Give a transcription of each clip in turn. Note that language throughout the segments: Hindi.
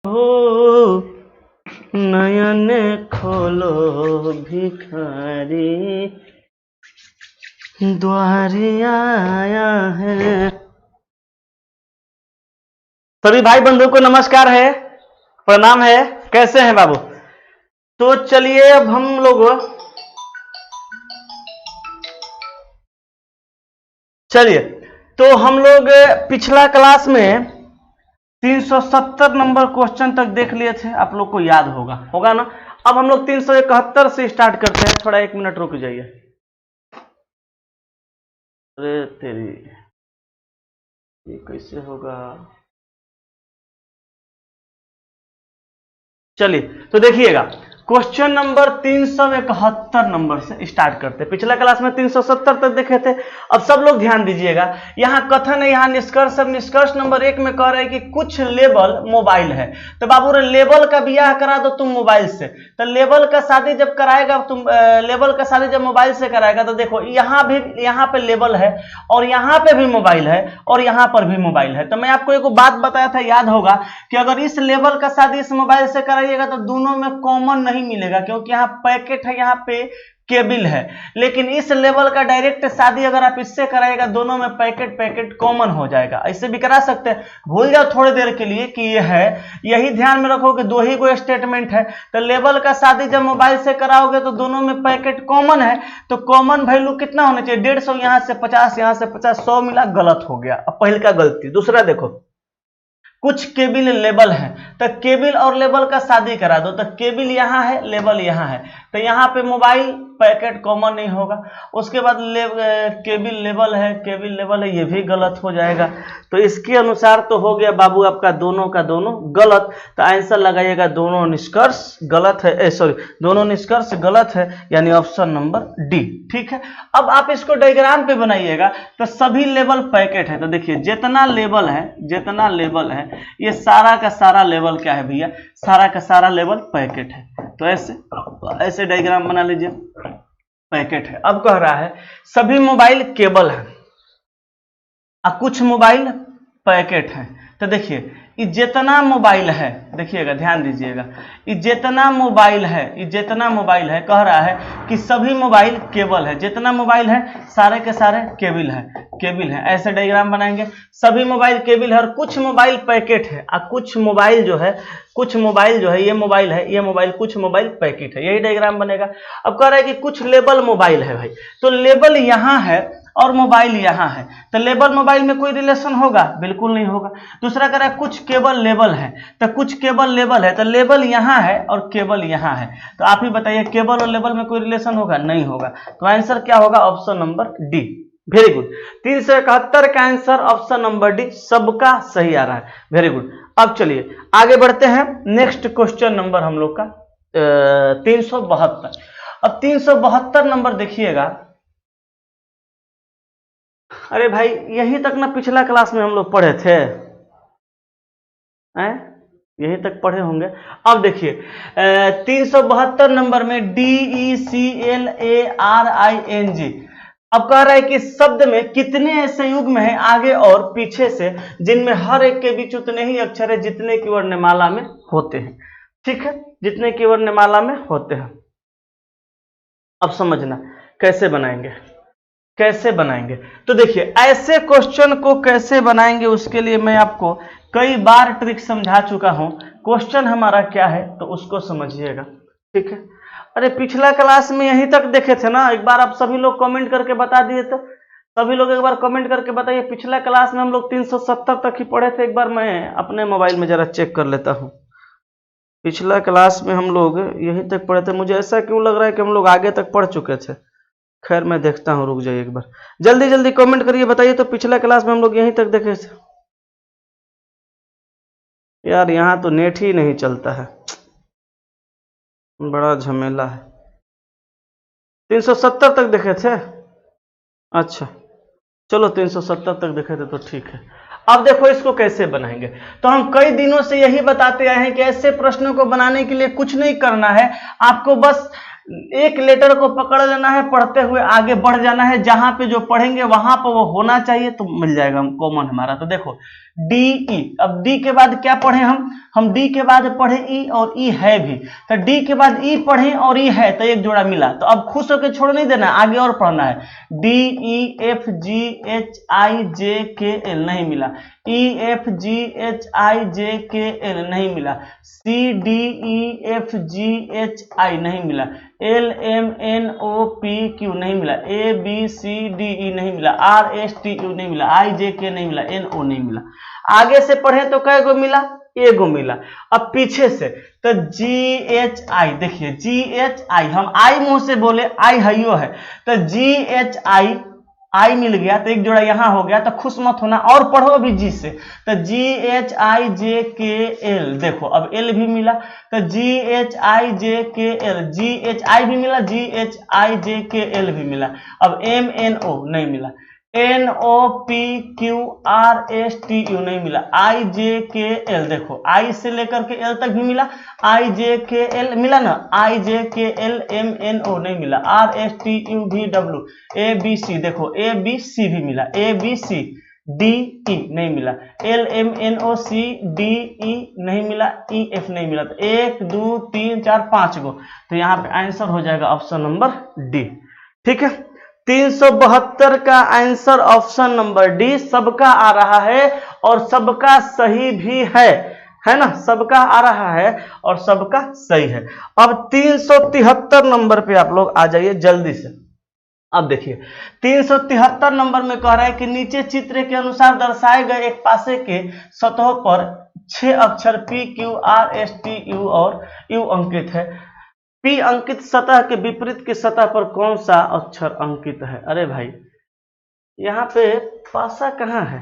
हो नयन खोलो भिखारी द्वारे आया है। सभी भाई बंधु को नमस्कार है, प्रणाम है। कैसे हैं बाबू? तो चलिए अब हम लोग पिछला क्लास में 370 नंबर क्वेश्चन तक देख लिए थे, आप लोग को याद होगा ना। अब हम लोग 371 से स्टार्ट करते हैं। थोड़ा 1 मिनट रुक जाइए। अरे तेरी, ये कैसे होगा? चलिए तो देखिएगा, क्वेश्चन नंबर 371 नंबर से स्टार्ट करते हैं। पिछला क्लास में 370 तक देखे थे। अब सब लोग ध्यान दीजिएगा, यहाँ कथन है, यहाँ निष्कर्ष। अब निष्कर्ष नंबर 1 में कह रहे हैं कि कुछ लेबल मोबाइल है। तो बाबू रे, लेबल का ब्याह करा दो तुम मोबाइल से। तो लेबल का शादी जब कराएगा तुम, लेबल का शादी जब मोबाइल से कराएगा, तो देखो यहाँ पे लेबल है, और यहाँ पे भी मोबाइल है, और यहाँ पर भी मोबाइल है। तो मैं आपको एक बात बताया था, याद होगा, कि अगर इस लेबल का शादी इस मोबाइल से कराइएगा तो दोनों में कॉमन नहीं मिलेगा, क्योंकि यहाँ पैकेट है, यहाँ पे केबल है। लेकिन इस लेवल का डायरेक्ट शादी अगर आप इससे कराएगा, दोनों में पैकेट कॉमन हो जाएगा। ऐसे भी करा सकते हैं। भूल जाओ थोड़ी देर के लिए कि ये है, यही ध्यान में रखो कि दो ही को स्टेटमेंट है। तो लेवल का शादी जब मोबाइल से कराओगे तो दोनों में पैकेट कॉमन है, तो कॉमन वैल्यू कितना होना चाहिए? 150, यहाँ से 50, यहाँ से 50, 100 मिला, गलत हो गया। अब पहले का गलती। दूसरा देखो, कुछ केबल लेबल है, तो केबल और लेबल का शादी करा दो। तो केबल यहाँ है, लेबल यहाँ है, तो यहाँ पे मोबाइल पैकेट कॉमन नहीं होगा। उसके बाद केबल लेबल है, केबल लेबल है, ये भी गलत हो जाएगा। तो इसके अनुसार तो हो गया बाबू आपका दोनों का दोनों गलत। तो आंसर लगाइएगा दोनों निष्कर्ष गलत है, दोनों निष्कर्ष गलत है, यानी ऑप्शन नंबर डी। ठीक है। अब आप इसको डायग्राम पे बनाइएगा, तो सभी लेवल पैकेट है। तो देखिए, जितना लेवल है, ये सारा का सारा लेवल क्या है भैया? सारा का सारा लेवल पैकेट है। तो ऐसे डायग्राम बना लीजिए, पैकेट है। अब कह रहा है सभी मोबाइल केबल है और कुछ मोबाइल पैकेट है। तो देखिए, ये जितना मोबाइल है, देखिएगा, ध्यान दीजिएगा, ये जितना मोबाइल है, कह रहा है कि सभी मोबाइल केबल है। जितना मोबाइल है सारे के सारे केबल है। ऐसे डायग्राम बनाएंगे, सभी मोबाइल केबल है और कुछ मोबाइल पैकेट है, और कुछ मोबाइल जो है ये मोबाइल है, ये मोबाइल, कुछ मोबाइल पैकेट है। यही डायग्राम बनेगा। अब कह रहा है कि कुछ लेबल मोबाइल है भाई, तो लेबल यहाँ है और मोबाइल यहाँ है, तो लेबल मोबाइल में कोई रिलेशन होगा? बिल्कुल नहीं होगा। दूसरा कह रहा है कुछ केबल लेबल है, तो कुछ केबल लेबल है, तो लेबल यहाँ है और केबल यहाँ है। तो आप ही बताइए, केबल और लेबल में कोई रिलेशन होगा? नहीं होगा। तो आंसर क्या होगा? Option number D. Very good. 371 का आंसर ऑप्शन नंबर डी, सबका सही आ रहा है। Very good. अब चलिए आगे बढ़ते हैं। नेक्स्ट क्वेश्चन नंबर हम लोग का 372। अब 372 नंबर देखिएगा। अरे भाई, यहीं तक ना पिछला क्लास में हम लोग पढ़े थे, यहीं तक पढ़े होंगे। अब देखिए 372 नंबर में DECLARING। अब कह रहा है कि शब्द में कितने ऐसे युग्म हैं आगे और पीछे से, जिनमें हर एक के बीच उतने ही अक्षर है जितने की वर्णमाला में होते हैं। ठीक है, जितने की वर्णमाला में होते हैं। अब समझना कैसे बनाएंगे। तो देखिए, ऐसे क्वेश्चन को कैसे बनाएंगे, उसके लिए मैं आपको कई बार ट्रिक समझा चुका हूं। क्वेश्चन हमारा क्या है तो उसको समझिएगा। ठीक है। अरे पिछला क्लास में यहीं तक देखे थे ना। एक बार आप सभी लोग कमेंट करके बता दिए थे। सभी लोग एक बार कमेंट करके बताइए, पिछला क्लास में हम लोग 370 तक ही पढ़े थे। एक बार मैं अपने मोबाइल में जरा चेक कर लेता हूं। पिछला क्लास में हम लोग यहीं तक पढ़े थे। मुझे ऐसा क्यों लग रहा है कि हम लोग आगे तक पढ़ चुके थे। खैर, मैं देखता हूं, रुक जाइए एक बार। जल्दी कमेंट करिए, बताइए तो पिछला क्लास में हम लोग यहीं तक देखे थे। यार, यहां तो नेट ही नहीं चलता है, बड़ा झमेला है। 370 तक देखे थे? अच्छा, चलो 370 तक देखे थे तो ठीक है। अब देखो इसको कैसे बनाएंगे। तो हम कई दिनों से यही बताते आए हैं कि ऐसे प्रश्नों को बनाने के लिए कुछ नहीं करना है, आपको बस एक लेटर को पकड़ लेना है, पढ़ते हुए आगे बढ़ जाना है। जहां पे जो पढ़ेंगे वहां पर वो होना चाहिए, तो मिल जाएगा कॉमन हमारा। तो देखो, डी ई। अब डी के बाद क्या पढ़े हम डी के बाद पढ़े ई और ई है भी, तो डी के बाद ई पढ़े और ई है तो एक जोड़ा मिला। तो अब खुश होकर छोड़ नहीं देना, आगे और पढ़ना है। D E F G H I J K L नहीं मिला, ई F G H I J K L नहीं मिला, C D E F G H I नहीं मिला, L M N O P Q नहीं मिला, ए बी सी डी ई नहीं मिला, आर एस टी यू नहीं मिला, आई जे के नहीं मिला, एन ओ नहीं मिला। आगे से पढ़े तो कै गो मिला, एगो मिला। अब पीछे से तो जी एच आई, देखिए जी एच आई, हम आई मुंह से बोले आई हइयो है, तो जी एच आई आई मिल गया तो एक जोड़ा यहां हो गया, तो खुश मत होना और पढ़ो अभी जी से। तो जी H I J K L, देखो अब एल भी मिला, तो जी H I J K L, ji H आई भी मिला, जी H I J K L भी मिला। अब एम एन ओ नहीं मिला, N O P Q R S T U नहीं मिला, आई जे के एल, देखो आई से लेकर के एल तक भी मिला, आई जे के एल मिला ना, आई J K L, M N O नहीं मिला, R S T U V W, A B C, देखो ए बी सी भी मिला, ए बी सी, डी ई नहीं मिला, L M N O C D E नहीं मिला, ई एफ नहीं मिला। तो 1 2 3 4 5 गो, तो यहाँ पे आंसर हो जाएगा ऑप्शन नंबर डी। ठीक है, 372 का आंसर ऑप्शन नंबर डी सबका आ रहा है और सबका सही भी है ना, सबका आ रहा है और सबका सही है। अब 373 नंबर पे आप लोग आ जाइए जल्दी से। अब देखिए 373 नंबर में कह रहा है कि नीचे चित्र के अनुसार दर्शाए गए एक पासे के सतहों पर 6 अक्षर P Q R S T you और यू अंकित है। पी अंकित सतह के विपरीत की सतह पर कौन सा अक्षर अंकित है? अरे भाई यहाँ पे पासा कहाँ है?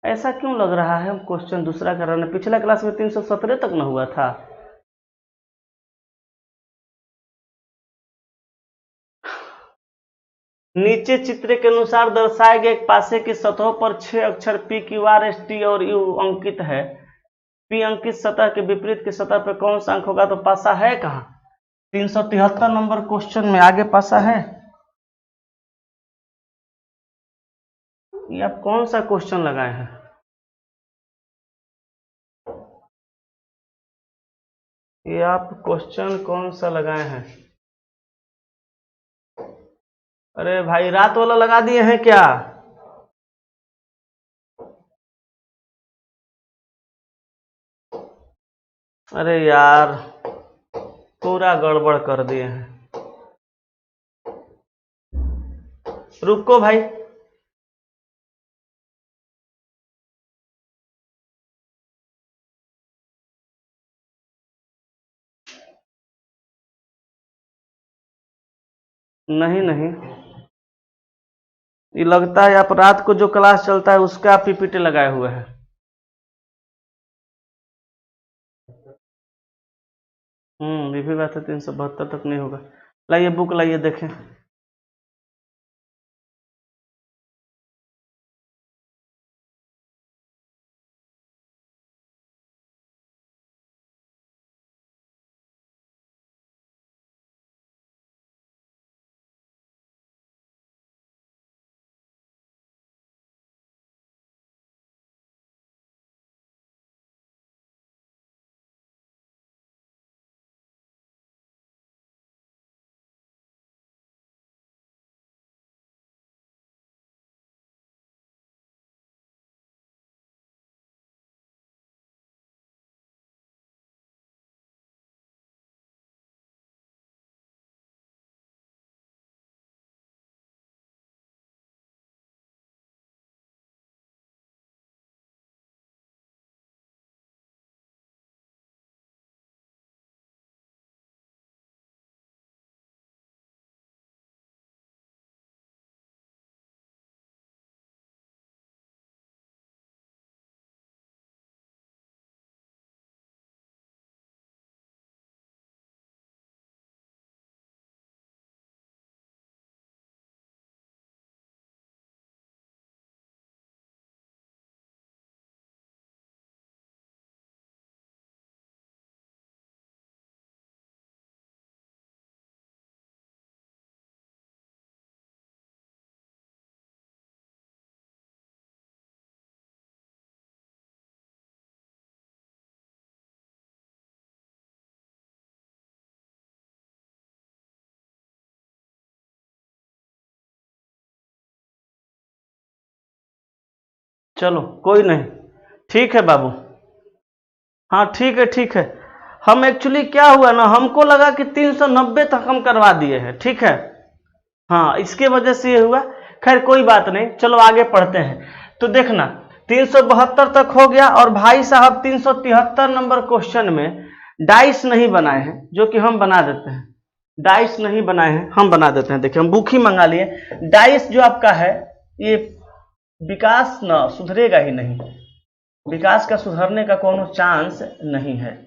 ऐसा क्यों लग रहा है हम क्वेश्चन दूसरा कर रहे हैं? पिछला क्लास में 317 तक न हुआ था। नीचे चित्र के अनुसार दर्शाए गए एक पासे की सतहों पर 6 अक्षर P Q R S T और यू अंकित है। पी अंकित सतह के विपरीत की सतह पर कौन सा अंक होगा? तो पासा है कहाँ? 373 नंबर क्वेश्चन में आगे पासा है? ये आप कौन सा क्वेश्चन लगाए हैं? ये आप क्वेश्चन कौन सा लगाए हैं? अरे भाई रात वाला लगा दिए हैं क्या? अरे यार पूरा गड़बड़ कर दिए हैं। रुको भाई, नहीं नहीं, ये लगता है आप रात को जो क्लास चलता है उसका पीपीटी लगाए हुए हैं। ये भी बात है, 372 तक नहीं होगा। लाइए बुक लाइए देखें। चलो कोई नहीं, ठीक है बाबू, हाँ ठीक है। हम एक्चुअली क्या हुआ ना, हमको लगा कि 390 तक हम करवा दिए हैं, ठीक है, हाँ इसके वजह से ये हुआ। खैर कोई बात नहीं, चलो आगे पढ़ते हैं। तो देखना 372 तक हो गया, और भाई साहब 373 नंबर क्वेश्चन में डाइस नहीं बनाए हैं, जो कि हम बना देते हैं। डाइस नहीं बनाए हैं, हम बना देते हैं। देखिए हम बुक ही मंगा लिए। डाइस जो आपका है, ये विकास ना सुधरेगा ही नहीं, विकास का सुधरने का कोनो चांस नहीं है,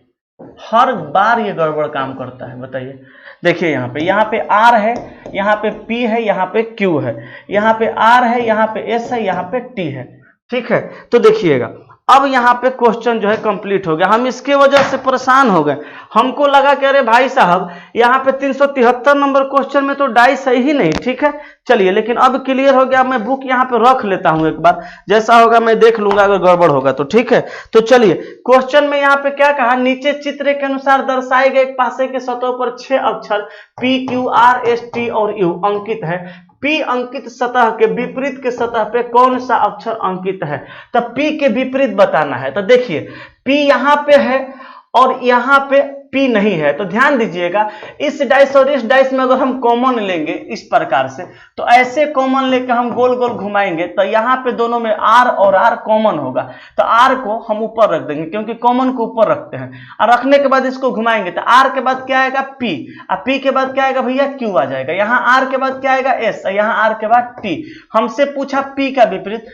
हर बार ये गड़बड़ काम करता है। बताइए, देखिए यहाँ पे आर है, यहाँ पे पी है, यहाँ पे क्यू है, यहाँ पे आर है, यहाँ पे एस है, यहाँ पे टी है, ठीक है। तो देखिएगा अब यहाँ पे क्वेश्चन जो है कंप्लीट हो गया। हम इसके वजह से परेशान हो गए, हमको लगा कि अरे भाई साहब यहाँ पे 373 नंबर क्वेश्चन में तो डाइस है ही नहीं, ठीक है। चलिए, लेकिन अब क्लियर हो गया। मैं बुक यहाँ पे रख लेता हूँ, एक बार जैसा होगा मैं देख लूंगा, अगर गड़बड़ होगा तो ठीक है। तो चलिए, क्वेश्चन में यहाँ पे क्या कहा, नीचे चित्र के अनुसार दर्शाए गए एक पासे के सतह पर 6 अक्षर P Q R S T और U अंकित है। P अंकित सतह के विपरीत के सतह पे कौन सा अक्षर अंकित है? तो P के विपरीत बताना है। तो देखिए P यहाँ पे है और यहाँ पे P नहीं है, तो ध्यान दीजिएगा इस डाइस और इस डाइस में अगर हम कॉमन लेंगे इस प्रकार से, तो ऐसे कॉमन लेकर हम गोल गोल घुमाएंगे तो यहाँ पे दोनों में R और R कॉमन होगा, तो R को हम ऊपर रख देंगे क्योंकि कॉमन को ऊपर रखते हैं। और रखने के बाद इसको घुमाएंगे तो R के बाद क्या आएगा P, और P के बाद क्या आएगा भैया Q आ जाएगा। यहाँ R के बाद क्या आएगा S, और यहाँ R के बाद T। हमसे पूछा P का विपरीत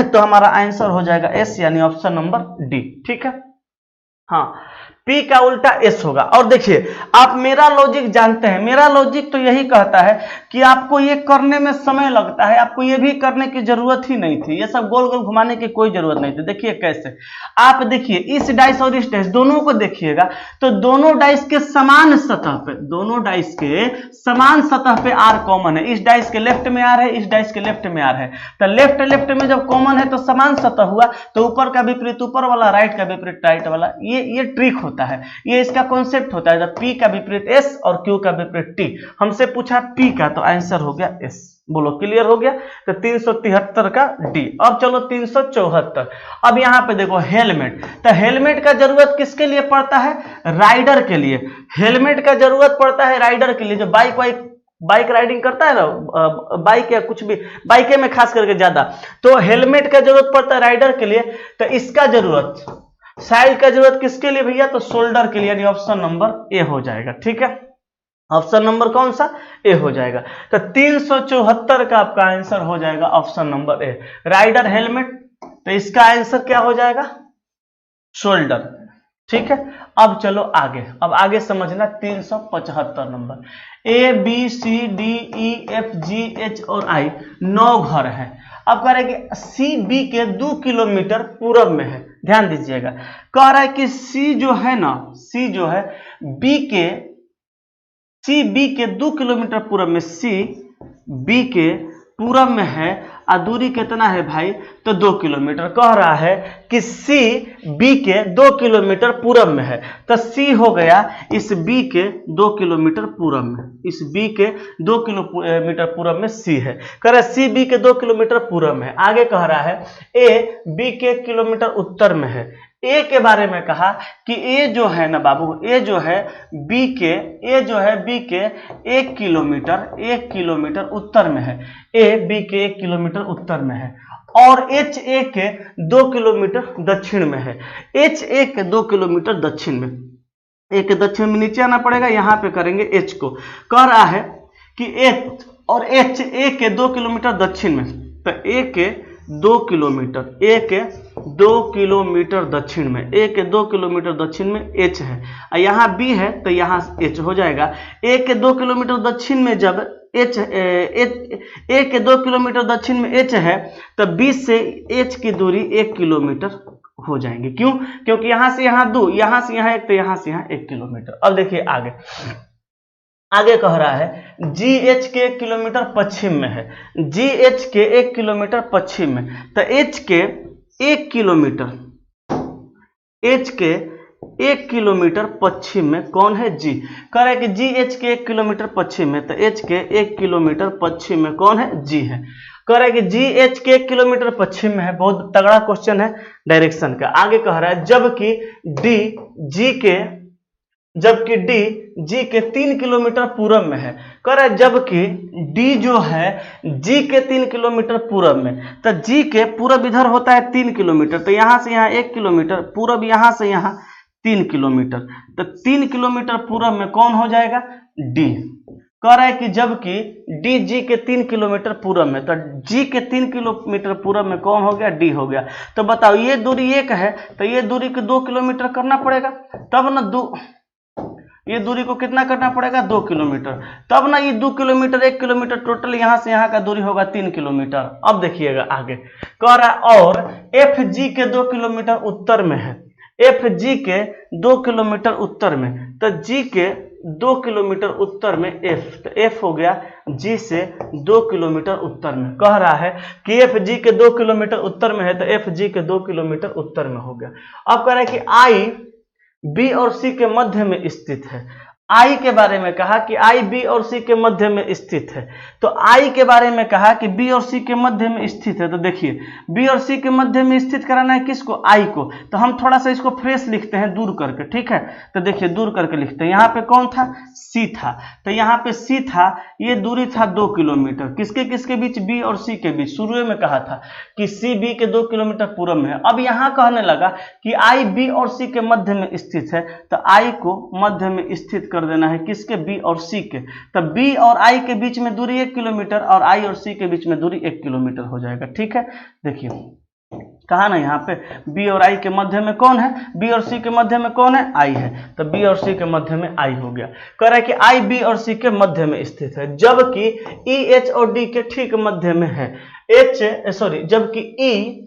तो हमारा आंसर हो जाएगा S, यानी ऑप्शन नंबर डी, ठीक है। हाँ, P का उल्टा S होगा। और देखिए आप मेरा लॉजिक जानते हैं, मेरा लॉजिक तो यही कहता है कि आपको ये करने में समय लगता है, आपको ये भी करने की जरूरत ही नहीं थी, ये सब गोल गोल घुमाने की कोई जरूरत नहीं थी। देखिए कैसे, आप देखिए इस डाइस और इस डाइस दोनों को देखिएगा तो दोनों डाइस के समान सतह पे, दोनों डाइस के समान सतह पे R कॉमन है। इस डाइस के लेफ्ट में R है, इस डाइस के लेफ्ट में R है, तो लेफ्ट लेफ्ट में जब कॉमन है तो समान सतह हुआ, तो ऊपर का विपरीत ऊपर वाला, राइट का विपरीत राइट वाला। ये ट्रिक होता है, ये इसका कॉन्सेप्ट होता है। जब P का विपरीत S और Q का विपरीत T, हमसे पूछा P का तो आंसर हो गया S। बोलो क्लियर हो गया? तो 373 का D। अब चलो 374। अब यहाँ पे देखो हेलमेट, तो हेलमेट का जरूरत किसके लिए पड़ता है? राइडर के लिए। हेलमेट का जरूरत पड़ता है राइडर के लिए, जो बाइक राइडिंग करता है ना, बाइक या कुछ भी, बाइके में खास करके ज्यादा, तो हेलमेट का जरूरत पड़ता है राइडर के लिए। तो इसका जरूरत, साइड का जरूरत किसके लिए भैया? तो शोल्डर के लिए, यानी ऑप्शन नंबर ए हो जाएगा, ठीक है। ऑप्शन नंबर कौन सा? ए हो जाएगा। तो 374 का आपका आंसर हो जाएगा option number A, rider helmet. तो इसका आंसर क्या हो जाएगा? शोल्डर, ठीक है। अब चलो आगे, अब आगे समझना 375 number. A B C D E F G H और आई 9 घर है। अब कह रहा है कि सी बी के 2 किलोमीटर पूरब में है। ध्यान दीजिएगा, कह रहा है कि सी जो है ना, सी जो है सी बी के 2 किलोमीटर पूरब में, सी बी के पूरब में है, और दूरी कितना है भाई? तो 2 किलोमीटर। कह रहा है कि सी बी के 2 किलोमीटर पूरब में है, तो सी हो गया इस बी के 2 किलोमीटर पूरब में, इस बी के 2 किलोमीटर पूरब में सी है। कह रहा है सी बी के 2 किलोमीटर पूरब में है। आगे कह रहा है ए बी के 1 किलोमीटर उत्तर में है। ए के बारे में कहा कि ए जो है ना बाबू, ए जो है बी के 1 किलोमीटर उत्तर में है। ए बी के 1 किलोमीटर उत्तर में है, और एच ए के 2 किलोमीटर दक्षिण में है। एच ए के 2 किलोमीटर दक्षिण में, ए के दक्षिण में नीचे आना पड़ेगा, यहां पे करेंगे एच को। कह रहा है कि एच और एच ए के 2 किलोमीटर दक्षिण में, तो ए के 2 किलोमीटर, ए के 2 किलोमीटर दक्षिण में, ए के 2 किलोमीटर दक्षिण में एच है, और यहाँ बी है तो यहाँ एच हो जाएगा। ए के 2 किलोमीटर दक्षिण में जब एच, ए के 2 किलोमीटर दक्षिण में एच है, तो बी से एच की दूरी 1 किलोमीटर हो जाएंगे। क्यों? क्योंकि यहाँ से यहाँ 2, यहाँ से यहाँ 1, तो यहाँ से यहाँ 1 किलोमीटर। अब देखिए आगे कह रहा है जी एच के 1 किलोमीटर पश्चिम में है, जी एच के 1 किलोमीटर पश्चिम में, तो एच के 1 किलोमीटर पश्चिम में कौन है? जी। कह रहा है कि जी एच के 1 किलोमीटर पश्चिम में, तो एच के 1 किलोमीटर पश्चिम में कौन है? जी है। कह रहा है कि जी एच के 1 किलोमीटर पश्चिम में है, बहुत तगड़ा क्वेश्चन है डायरेक्शन का। आगे कह रहा है जबकि डी जी के 3 किलोमीटर पूरब में है। कह रहा है जबकि डी जो है जी के 3 किलोमीटर पूरब में, तो जी के पूरब इधर होता है 3 किलोमीटर, तो यहां से यहां 1 किलोमीटर, पूरब यहां से यहां 3 किलोमीटर, तो 3 किलोमीटर पूरब में कौन हो जाएगा? डी। कह रहा है कि जबकि डी जी के 3 किलोमीटर पूरब में, तो जी के 3 किलोमीटर पूरब में कौन हो गया? डी हो गया। तो बताओ ये दूरी 1 है, तो ये दूरी को 2 किलोमीटर करना पड़ेगा, तब ना ये दूरी को कितना करना पड़ेगा? 2 किलोमीटर, तब ना ये 2 किलोमीटर 1 किलोमीटर, टोटल यहां से यहां का दूरी होगा 3 किलोमीटर। अब देखिएगा आगे कह रहा है और एफ जी के 2 किलोमीटर उत्तर में है, एफ जी के 2 किलोमीटर उत्तर में, तो जी के 2 किलोमीटर उत्तर में एफ, तो एफ हो गया जी से 2 किलोमीटर उत्तर में। कह रहा है कि एफ जी के 2 किलोमीटर उत्तर में है, तो एफ जी के 2 किलोमीटर उत्तर में हो गया। अब कह रहा है कि आई बी और सी के मध्य में स्थित है। आई के बारे में कहा कि आई बी और सी के मध्य में स्थित है, तो आई के बारे में कहा कि बी और सी के मध्य में स्थित है, तो देखिए बी और सी के मध्य में स्थित कराना है किसको? आई को। तो हम थोड़ा सा इसको फ्रेश लिखते हैं दूर करके, ठीक है? तो देखिए दूर करके लिखते हैं, यहाँ पे कौन था? सी था, तो यहाँ पे सी था, ये दूरी था 2 किलोमीटर, किसके किसके बीच? बी और सी के बीच। शुरू में कहा था कि सी बी के 2 किलोमीटर पूरब में है, अब यहाँ कहने लगा कि आई बी और सी के मध्य में स्थित है, तो आई को मध्य में स्थित कर देना है, किसके? बी और सी के। तो बी और आई के बीच में दूरी 1 किलोमीटर और आई और सी के बीच में दूरी 1 किलोमीटर हो जाएगा, ठीक है? देखिए कहा ना यहाँ पे बी और आई के मध्य में कौन है? बी और सी के मध्य में कौन है? आई है, तो बी और सी के मध्य में आई हो गया। कह रहा है कि आई बी और सी के मध्य में स्थित है, जबकि ई एच और डी के ठीक मध्य में है, जबकि ई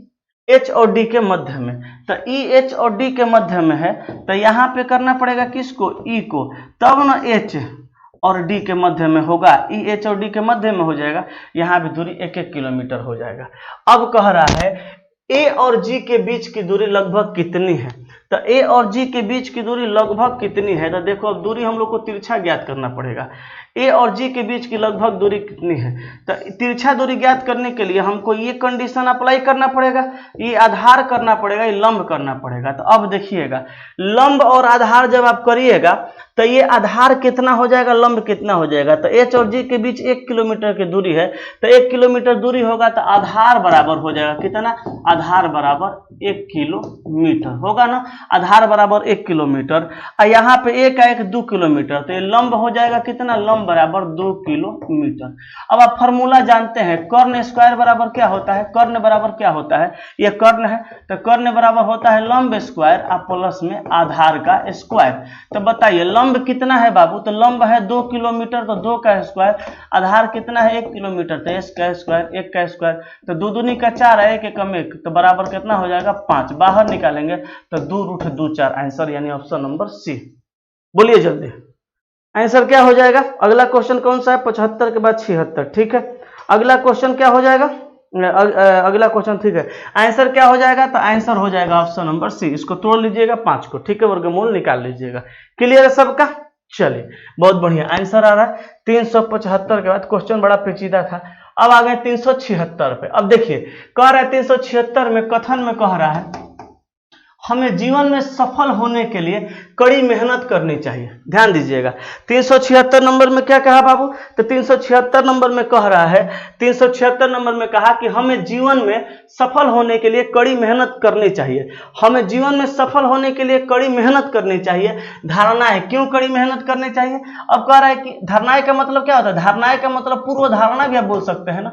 एच और डी के मध्य में, तो ई एच और डी के मध्य में है, तो यहाँ पे करना पड़ेगा किसको? ई को, तब ना एच और डी के मध्य में होगा, ई एच और डी के मध्य में हो जाएगा, यहाँ भी दूरी 1-1 किलोमीटर हो जाएगा। अब कह रहा है ए और जी के बीच की दूरी लगभग कितनी है? तो ए और जी के बीच की दूरी लगभग कितनी है? तो देखो अब दूरी हम लोग को तिरछा ज्ञात करना पड़ेगा, ए और जी के बीच की लगभग दूरी कितनी है? तो तिरछा दूरी ज्ञात करने के लिए हमको ये कंडीशन अप्लाई करना पड़ेगा, ये आधार करना पड़ेगा, ये लंब करना पड़ेगा। तो अब देखिएगा लंब और आधार जब आप करिएगा तो ये आधार कितना हो जाएगा, लंब कितना हो जाएगा? तो एच और जी के बीच 1 किलोमीटर की दूरी है, तो 1 किलोमीटर दूरी होगा तो आधार बराबर हो जाएगा कितना? आधार बराबर 1 किलोमीटर होगा ना, आधार बराबर 1 किलोमीटर, और यहाँ पे 1 का 1 2 किलोमीटर, तो ये लंब हो जाएगा कितना? लंब बराबर 2 किलोमीटर। अब आप फॉर्मूला जानते हैं, कर्ण स्क्वायर बराबर क्या होता है? कर्ण बराबर क्या होता है? ये कर्ण है, तो कर्ण बराबर होता है लंब स्क्वायर और प्लस में आधार का स्क्वायर। तो बताइए लंब कितना है बाबू? तो लंब है 2 किलोमीटर, तो 2 का स्क्वायर, आधार कितना है? 1 किलोमीटर, तो एस का स्क्वायर, 1 का स्क्वायर, तो 2 दूनी का 4 है, 1 एकम 1, तो बराबर कितना हो जाएगा? 5। बाहर निकालेंगे तो 2 रूट 2 4, आंसर यानी ऑप्शन नंबर सी। बोलिए जल्दी आंसर क्या हो जाएगा? अगला क्वेश्चन कौन सा है? 75 के बाद 76, ठीक है? अगला क्वेश्चन क्या हो जाएगा? अगला क्वेश्चन, ठीक है, आंसर क्या हो जाएगा? तो आंसर हो जाएगा ऑप्शन नंबर सी। इसको तोड़ लीजिएगा 5 को, ठीक है? वर्गमूल निकाल लीजिएगा। क्लियर है सबका? चलिए बहुत बढ़िया आंसर आ रहा है 375 के बाद। क्वेश्चन बड़ा पेचीदा था। अब आ गए 376 पे। अब देखिए कह रहा है 376 में कथन में कह रहा है हमें जीवन में सफल होने के लिए कड़ी मेहनत करनी चाहिए। ध्यान दीजिएगा 376 नंबर में क्या कहा बाबू? तो 376 नंबर में कह रहा है, 376 नंबर में कहा कि हमें जीवन में सफल होने के लिए कड़ी मेहनत करनी चाहिए। हमें जीवन में सफल होने के लिए कड़ी मेहनत करनी चाहिए। धारणाएं, क्यों कड़ी मेहनत करनी चाहिए? अब कह रहा है कि धारणाएं का मतलब क्या होता है? धारणाएं का मतलब पूर्व धारणा भी आप बोल सकते हैं ना।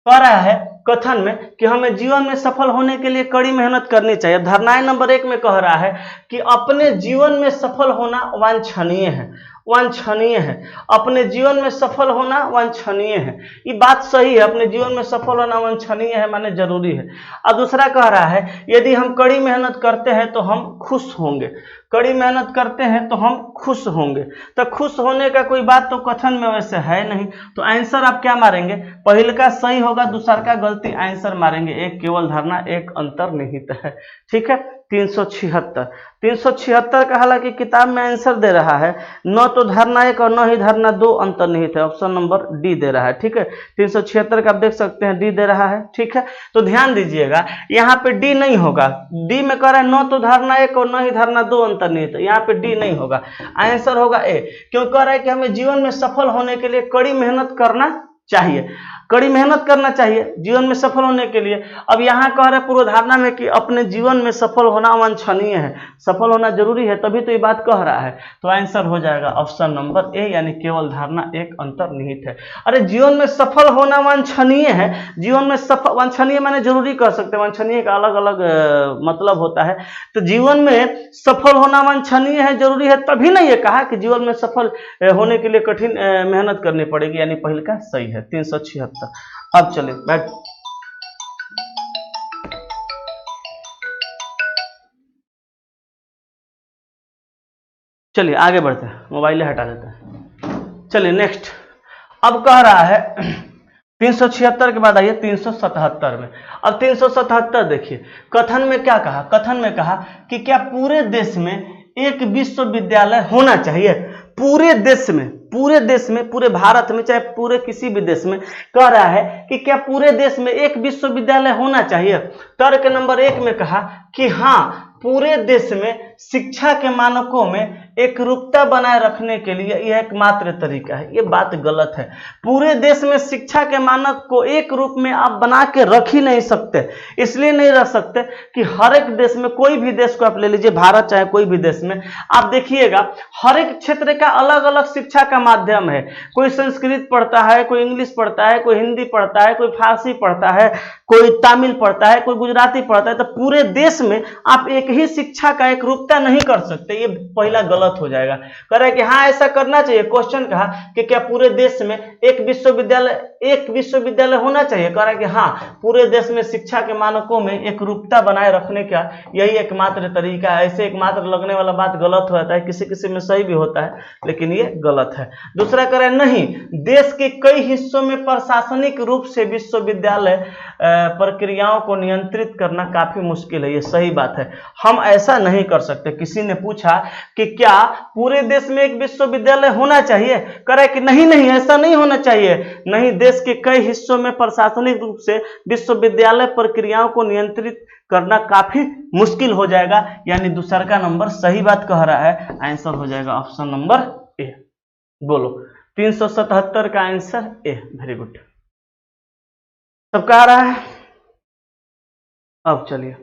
कह रहा है कथन में कि हमें जीवन में सफल होने के लिए कड़ी मेहनत करनी चाहिए। धारणाएं नंबर 1 में कह रहा है कि अपने जीवन में सफल होना वांछनीय है, वांछनीय है। अपने जीवन में सफल होना वांछनीय है, ये बात सही है। अपने जीवन में सफल होना वांछनीय है माने जरूरी है। और दूसरा कह रहा है यदि हम कड़ी मेहनत करते हैं तो हम खुश होंगे। कड़ी मेहनत करते हैं तो हम खुश होंगे। तो खुश होने का कोई बात तो कथन में वैसे है नहीं, तो आंसर आप क्या मारेंगे? पहले का सही होगा, दूसरा का गलती आंसर मारेंगे। एक केवल धारणा, एक अंतर्निहित है, ठीक है? 376। 376 का हालांकि किताब में आंसर दे रहा है, न तो धारणा 1 और न ही धारणा 2 अंतर्निहित है, ऑप्शन नंबर डी दे रहा है। ठीक है, 376 का आप देख सकते हैं डी दे रहा है। ठीक है, तो ध्यान दीजिएगा यहाँ पे डी नहीं होगा, डी में कह रहा है न तो धारणा 1 और न ही धारणा 2 अंतर्निहित है, यहाँ पे डी नहीं होगा, आंसर होगा ए। क्यों कह रहा है कि हमें जीवन में सफल होने के लिए कड़ी मेहनत करना चाहिए, कड़ी मेहनत करना चाहिए जीवन में सफल होने के लिए। अब यहाँ कह रहे पूर्वधारणा में कि अपने जीवन में सफल होना वांछनीय है, सफल होना जरूरी है, तभी तो ये बात कह रहा है। तो आंसर हो जाएगा ऑप्शन नंबर ए, यानी केवल धारणा 1 अंतर्निहित है। अरे जीवन में सफल होना वांछनीय है, जीवन में सफल, वांछनीय माने जरूरी कह सकते हैं, वांछनीय का अलग अलग मतलब होता है। तो जीवन में सफल होना वांछनीय है, जरूरी है, तभी नहीं ये कहा कि जीवन में सफल होने के लिए कठिन मेहनत करनी पड़ेगी, यानी पहले का सही है 376। अब चलिए बैठ, चलिए आगे बढ़ते हैं, मोबाइल हटा देते हैं। चलिए नेक्स्ट, अब कह रहा है 376 के बाद आइए 377 में। अब 377 देखिए, कथन में क्या कहा, कथन में कहा कि क्या पूरे देश में एक विश्वविद्यालय होना चाहिए, पूरे देश में, पूरे देश में, पूरे भारत में, चाहे पूरे किसी भी देश में, कह रहा है कि क्या पूरे देश में एक विश्वविद्यालय होना चाहिए। तर्क नंबर 1 में कहा कि हाँ, पूरे देश में शिक्षा के मानकों में एक रूपता बनाए रखने के लिए यह एकमात्र तरीका है। ये बात गलत है। पूरे देश में शिक्षा के मानक को एक रूप में आप बना के रख ही नहीं सकते, इसलिए नहीं रख सकते कि हर एक देश में, कोई भी देश को आप ले लीजिए, भारत चाहे कोई भी देश में, आप देखिएगा हर एक क्षेत्र का अलग अलग शिक्षा का माध्यम है। कोई संस्कृत पढ़ता है, कोई इंग्लिश पढ़ता है, कोई हिंदी पढ़ता है, कोई फारसी पढ़ता है, कोई तमिल पढ़ता है, कोई गुजराती पढ़ता है। तो पूरे देश में आप एक ही शिक्षा का एक रूपता नहीं कर सकते, ये पहला गलत हो जाएगा। कह रहा है कि हाँ ऐसा करना चाहिए। क्वेश्चन कहा कि क्या पूरे देश में एक विश्वविद्यालय होना चाहिए। कह रहा है कि हाँ, पूरे देश में शिक्षा के मानकों में एक रूपता बनाए रखने का यही एकमात्र तरीका है। ऐसे एकमात्र लगने वाला बात गलत हो जाता है, किसी किसी में सही भी होता है, लेकिन ये गलत है। दूसरा कह रहा है नहीं, देश के कई हिस्सों में प्रशासनिक रूप से विश्वविद्यालय प्रक्रियाओं को नियंत्रित करना काफी मुश्किल है। ये सही बात है, हम ऐसा नहीं कर सकते। किसी ने पूछा कि क्या पूरे देश में एक विश्वविद्यालय होना चाहिए, कह रहा है कि नहीं नहीं, ऐसा नहीं होना चाहिए। नहीं, देश के कई हिस्सों में प्रशासनिक रूप से विश्वविद्यालय प्रक्रियाओं को नियंत्रित करना काफी मुश्किल हो जाएगा, यानी दूसरा का नंबर सही बात कह रहा है। आंसर हो जाएगा ऑप्शन नंबर ए। बोलो 377 का आंसर ए। वेरी गुड, सब कह रहा है। अब चलिए,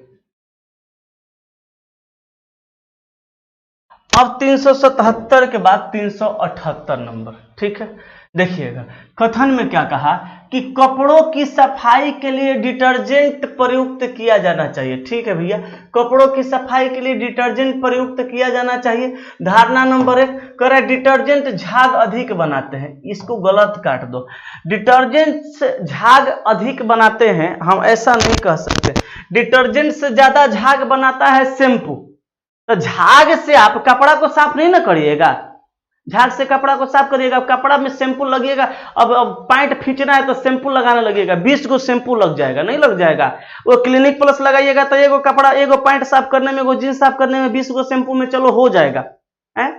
अब 377 के बाद 378 नंबर। ठीक है, देखिएगा कथन में क्या कहा कि कपड़ों की सफाई के लिए डिटर्जेंट प्रयुक्त किया जाना चाहिए। ठीक है भैया, कपड़ों की सफाई के लिए डिटर्जेंट प्रयुक्त किया जाना चाहिए। धारणा नंबर 1 कह रहा है डिटर्जेंट झाग अधिक बनाते हैं, इसको गलत काट दो। डिटर्जेंट से झाग अधिक बनाते हैं, हम ऐसा नहीं कह सकते। डिटर्जेंट से ज्यादा झाग बनाता है शैम्पू। तो झाग से आप कपड़ा को साफ नहीं ना करिएगा, झाग से कपड़ा को साफ करिएगा। कपड़ा में शैम्पू लगेगा, अब पैंट खींचना है तो शैम्पू लगाने लगेगा, 20 को शैम्पू लग जाएगा, नहीं लग जाएगा। वो क्लिनिक प्लस लगाइएगा तो एगो कपड़ा, एगो पैंट साफ करने में, एगो जींस साफ करने में 20 को शैम्पू में चलो हो जाएगा है।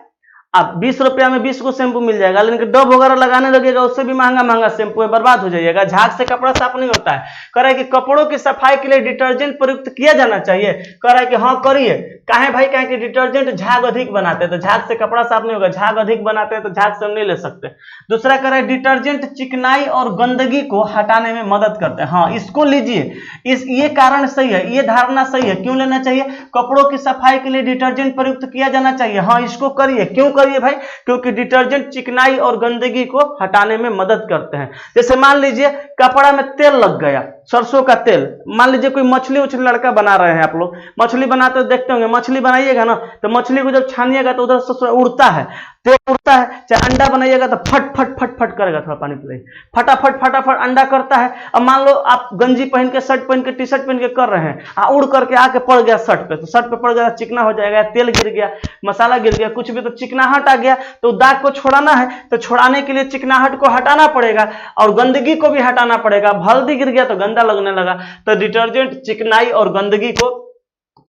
अब 20 रुपया में 20 को शैम्पू मिल जाएगा, लेकिन डब वगैरह लगाने लगेगा, उससे भी महंगा महंगा शैम्पू है, बर्बाद हो जाइएगा। झाग से कपड़ा साफ नहीं होता है। कह रहा है कि कपड़ों की सफाई के लिए डिटर्जेंट प्रयुक्त किया जाना चाहिए। कह रहा है कि हाँ करिए। काहे भाई, कहें कि डिटर्जेंट झाग अधिक बनाते हैं, तो झाग से कपड़ा साफ नहीं होगा। झाग अधिक बनाते हैं तो झाग से हम नहीं ले सकते। दूसरा कह रहा है डिटर्जेंट चिकनाई और गंदगी को हटाने में मदद करते हैं। हाँ, इसको लीजिए, ये कारण सही है, ये धारणा सही है। क्यों लेना चाहिए? कपड़ों की सफाई के लिए डिटर्जेंट प्रयुक्त किया जाना चाहिए। हाँ, इसको करिए। क्यों करिए भाई? क्योंकि डिटर्जेंट चिकनाई और गंदगी को हटाने में मदद करते हैं। जैसे मान लीजिए कपड़ा में तेल लग गया, सरसों का तेल, मान लीजिए कोई मछली उछली लड़का बना रहे हैं, आप लोग मछली बनाते देखते होंगे। मछली बनाइएगा ना तो मछली को जब छानिएगा तो उधर से उड़ता है, तेल उड़ता है। चाहे अंडा बनाइएगा तो फट फट फट फट करेगा, थोड़ा पानी पिलाइए, फटाफट फटाफट अंडा करता है। अब मान लो आप गंजी पहन के, शर्ट पहन के, टी शर्ट पहन के कर रहे हैं, उड़ करके आके पड़ गया शर्ट पे, तो शर्ट पे पड़ गया, चिकना हो जाएगा, तेल गिर गया, मसाला गिर गया, कुछ भी, तो चिकनाहट आ गया। तो दाग को छोड़ाना है तो छोड़ाने के लिए चिकनाहट को हटाना पड़ेगा और गंदगी को भी हटाना पड़ेगा। हल्दी गिर गया तो गंदा लगने लगा। तो डिटर्जेंट चिकनाई और गंदगी को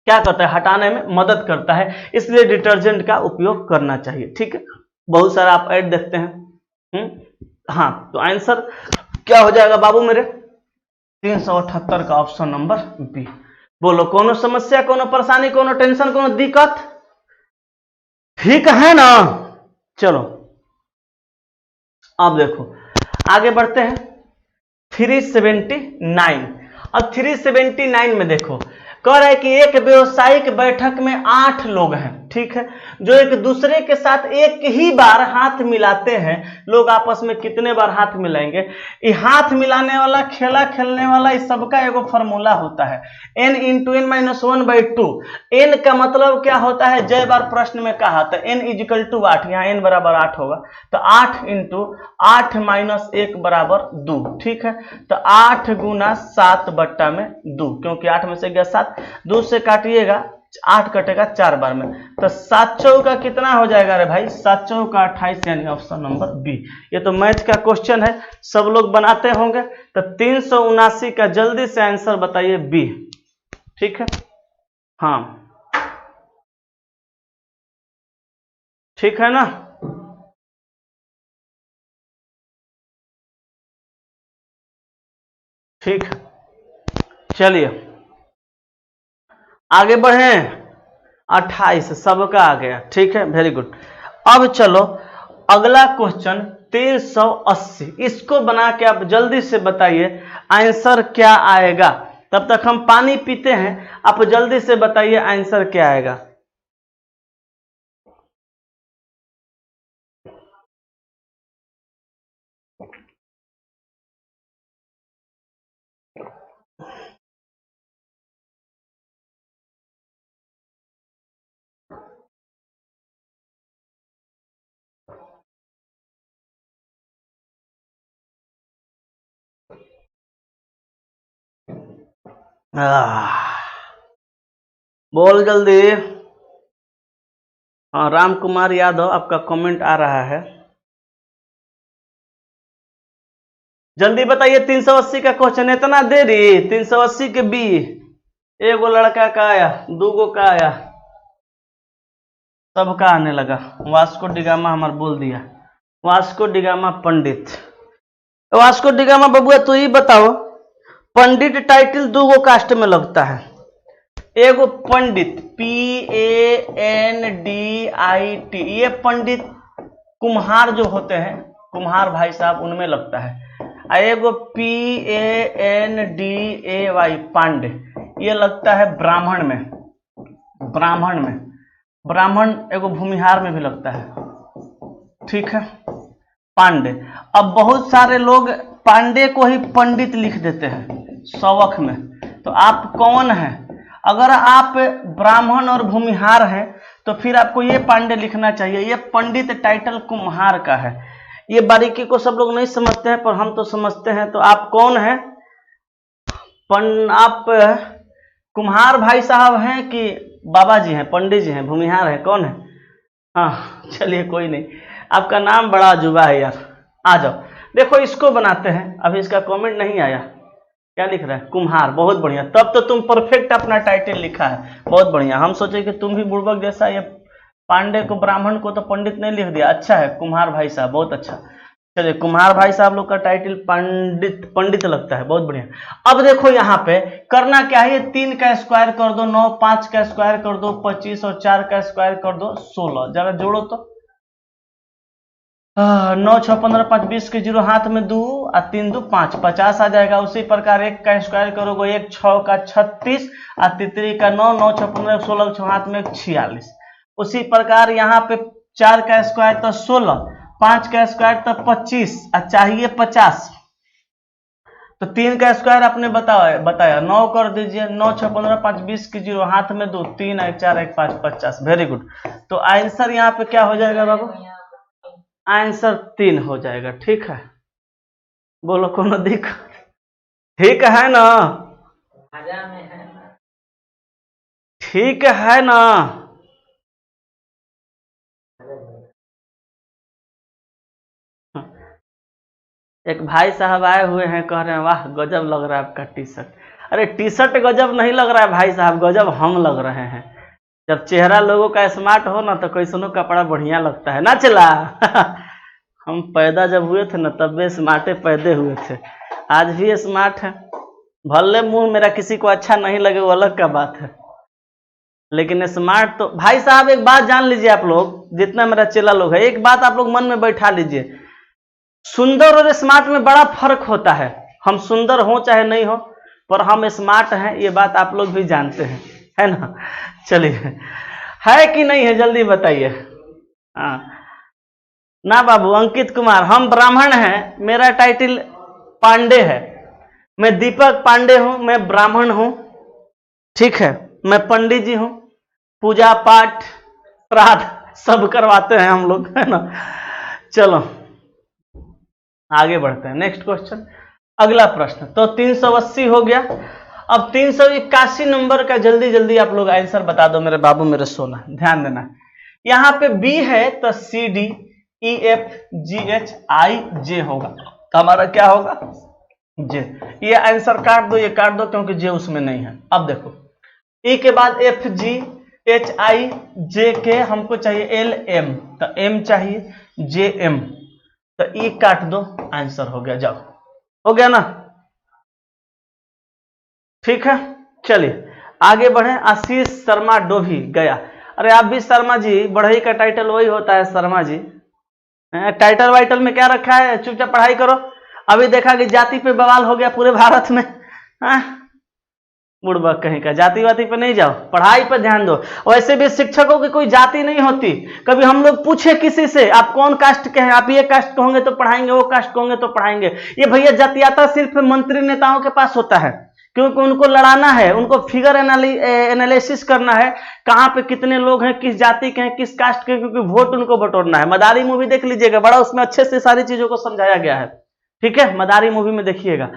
क्या करता है, हटाने में मदद करता है, इसलिए डिटर्जेंट का उपयोग करना चाहिए। ठीक है, बहुत सारा आप ऐड देखते हैं। हाँ, तो आंसर क्या हो जाएगा बाबू मेरे, 378 का ऑप्शन नंबर बी। बोलो, कोनो समस्या, कोनो परेशानी, कोनो टेंशन, कोनो दिक्कत, ठीक है ना? चलो अब देखो आगे बढ़ते हैं। 379, अब 379 में देखो, कह रहा है कि एक व्यवसायिक बैठक में 8 लोग हैं, ठीक है, जो एक दूसरे के साथ एक ही बार हाथ मिलाते हैं। लोग आपस में कितने बार हाथ मिलाएंगे? ये हाथ मिलाने वाला, खेला खेलने वाला, इस सबका एगो फॉर्मूला होता है n into n minus 1/2। n का मतलब क्या होता है, जय बार प्रश्न में कहा था n इजिकल टू 8, यहाँ n बराबर 8 होगा, तो 8 इंटू 8 माइनस 1 बराबर 2। ठीक है, तो 8 गुना 7 बट्टा में 2, क्योंकि 8 में से गया 7, 2 से काटिएगा 8 कटेगा 4 बार में, तो 7 चौका कितना हो जाएगा रे भाई, 7 चौका 28, यानी ऑप्शन नंबर बी। ये तो मैथ का क्वेश्चन है, सब लोग बनाते होंगे। तो 379 का जल्दी से आंसर बताइए बी। ठीक है, हाँ ठीक है ना? ठीक, चलिए आगे बढ़े। 28 सबका आ गया, ठीक है, वेरी गुड। अब चलो अगला क्वेश्चन 380, इसको बना के आप जल्दी से बताइए आंसर क्या आएगा। तब तक हम पानी पीते हैं, आप जल्दी से बताइए आंसर क्या आएगा। बोल जल्दी। हाँ, राम कुमार यादव आपका कमेंट आ रहा है, जल्दी बताइए। 380 का क्वेश्चन, इतना देरी? 380 के बी, एगो लड़का का आया, दूगो का आया, सबका आने लगा। वास्को डिगामा हमार बोल दिया, वास्को डिगामा पंडित। वास्को डिगामा बबुआ तू ही बताओ, पंडित टाइटल दूगो कास्ट में लगता है, एगो पंडित PANDIT, ये पंडित कुम्हार जो होते हैं, कुम्हार भाई साहब, उनमें लगता है। एगो PANDAY पांडे, ये लगता है ब्राह्मण में, ब्राह्मण में, ब्राह्मण एगो भूमिहार में भी लगता है। ठीक है, पांडे। अब बहुत सारे लोग पांडे को ही पंडित लिख देते हैं शौक में, तो आप कौन हैं? अगर आप ब्राह्मण और भूमिहार हैं तो फिर आपको ये पांडे लिखना चाहिए। ये पंडित टाइटल कुम्हार का है, ये बारीकी को सब लोग नहीं समझते हैं, पर हम तो समझते हैं। तो आप कौन हैं? आप कुम्हार भाई साहब हैं कि बाबा जी हैं, पंडित जी हैं, भूमिहार हैं, कौन है? हाँ चलिए कोई नहीं, आपका नाम बड़ा अजूबा है यार। आ जाओ, देखो इसको बनाते हैं। अभी इसका कमेंट नहीं आया, क्या लिख रहा है? कुम्हार, बहुत बढ़िया, तब तो तुम परफेक्ट अपना टाइटल लिखा है, बहुत बढ़िया। हम सोचे कि तुम भी बुड़बक जैसा ये पांडे को, ब्राह्मण को तो पंडित नहीं लिख दिया। अच्छा है कुम्हार भाई साहब, बहुत अच्छा। चलिए, कुम्हार भाई साहब लोग का टाइटल पंडित, पंडित लगता है, बहुत बढ़िया। अब देखो यहाँ पे करना क्या है, 3 का स्क्वायर कर दो 9, 5 का स्क्वायर कर दो 25, और 4 का स्क्वायर कर दो 16। जरा जोड़ो तो 9 6 15 5 20 के 0 हाथ में 2 और 3 2 5, 50 आ जाएगा। उसी प्रकार 1 का स्क्वायर करोगे 1 6 का 36 और तितरी का 9, 9 6 15 16 6 हाथ में 46। उसी प्रकार यहाँ पे 4 का स्क्वायर तो 16, 5 का स्क्वायर तो 25 और चाहिए 50। तो 3 का स्क्वायर आपने बताया 9 कर दीजिए, 9 6 15 5 20 की 0 हाथ में 2, 3 1 4 1 5 50। Very good. तो आंसर यहाँ पे क्या हो जाएगा बाबू? आंसर 3 हो जाएगा। ठीक है, बोलो कोनो दिक्कत? ठीक है ना? ठीक है ना? एक भाई साहब आए हुए हैं, कह रहे हैं वाह गजब लग रहा है आपका टी शर्ट। अरे टी शर्ट गजब नहीं लग रहा है भाई साहब, गजब हम लग रहे हैं। जब चेहरा लोगों का स्मार्ट हो ना तो कैसनो कपड़ा बढ़िया लगता है ना चला। हम पैदा जब हुए थे ना तब भी स्मार्टे पैदे हुए थे, आज भी स्मार्ट है। भले मुंह मेरा किसी को अच्छा नहीं लगे वो अलग का बात है, लेकिन स्मार्ट तो भाई साहब। एक बात जान लीजिए आप लोग, जितना मेरा चेला लोग है, एक बात आप लोग मन में बैठा लीजिए, सुंदर और स्मार्ट में बड़ा फर्क होता है। हम सुंदर हो चाहे नहीं हो, पर हम स्मार्ट हैं, ये बात आप लोग भी जानते हैं, है ना। चलिए, है कि नहीं है जल्दी बताइए। हाँ ना बाबू, अंकित कुमार, हम ब्राह्मण हैं, मेरा टाइटल पांडे है, मैं दीपक पांडे हूं, मैं ब्राह्मण हूं, ठीक है, मैं पंडित जी हूं, पूजा पाठ श्राद्ध सब करवाते हैं हम लोग, है ना। चलो आगे बढ़ते हैं, नेक्स्ट क्वेश्चन, अगला प्रश्न। तो 380 हो गया, अब 381 नंबर का जल्दी जल्दी आप लोग आंसर बता दो मेरे बाबू, मेरे सोना, ध्यान देना। यहाँ पे बी है तो C D E F G H I J होगा, तो हमारा क्या होगा, जे। ये आंसर काट दो, ये काट दो क्योंकि जे उसमें नहीं है। अब देखो ई के बाद F G H I J के हमको चाहिए एल एम, तो एम चाहिए, जे एम, तो ई काट दो, आंसर हो गया। जाओ, हो गया ना, ठीक है। चलिए आगे बढ़े। आशीष शर्मा डोभी गया। अरे आप भी शर्मा जी, बढ़ई का टाइटल वही होता है शर्मा जी, टाइटल वाइटल में क्या रखा है, चुपचाप पढ़ाई करो। अभी देखा कि जाति पे बवाल हो गया पूरे भारत में, बुड़बक कहीं का, जाति वाति पे नहीं जाओ, पढ़ाई पे ध्यान दो। वैसे भी शिक्षकों की कोई जाति नहीं होती। कभी हम लोग पूछे किसी से आप कौन कास्ट के हैं, आप ये कास्ट कहोगे तो पढ़ाएंगे, वो कास्ट कहोगे तो पढ़ाएंगे। ये भैया जातियाता सिर्फ मंत्री नेताओं के पास होता है, क्योंकि उनको लड़ाना है, उनको फिगर एनालिसिस करना है, कहाँ पे कितने लोग हैं, किस जाति के हैं, किस कास्ट के, क्योंकि वोट उनको बटोरना है। मदारी मूवी देख लीजिएगा, बड़ा उसमें अच्छे से सारी चीजों को समझाया गया है, ठीक है। मदारी मूवी में देखिएगा,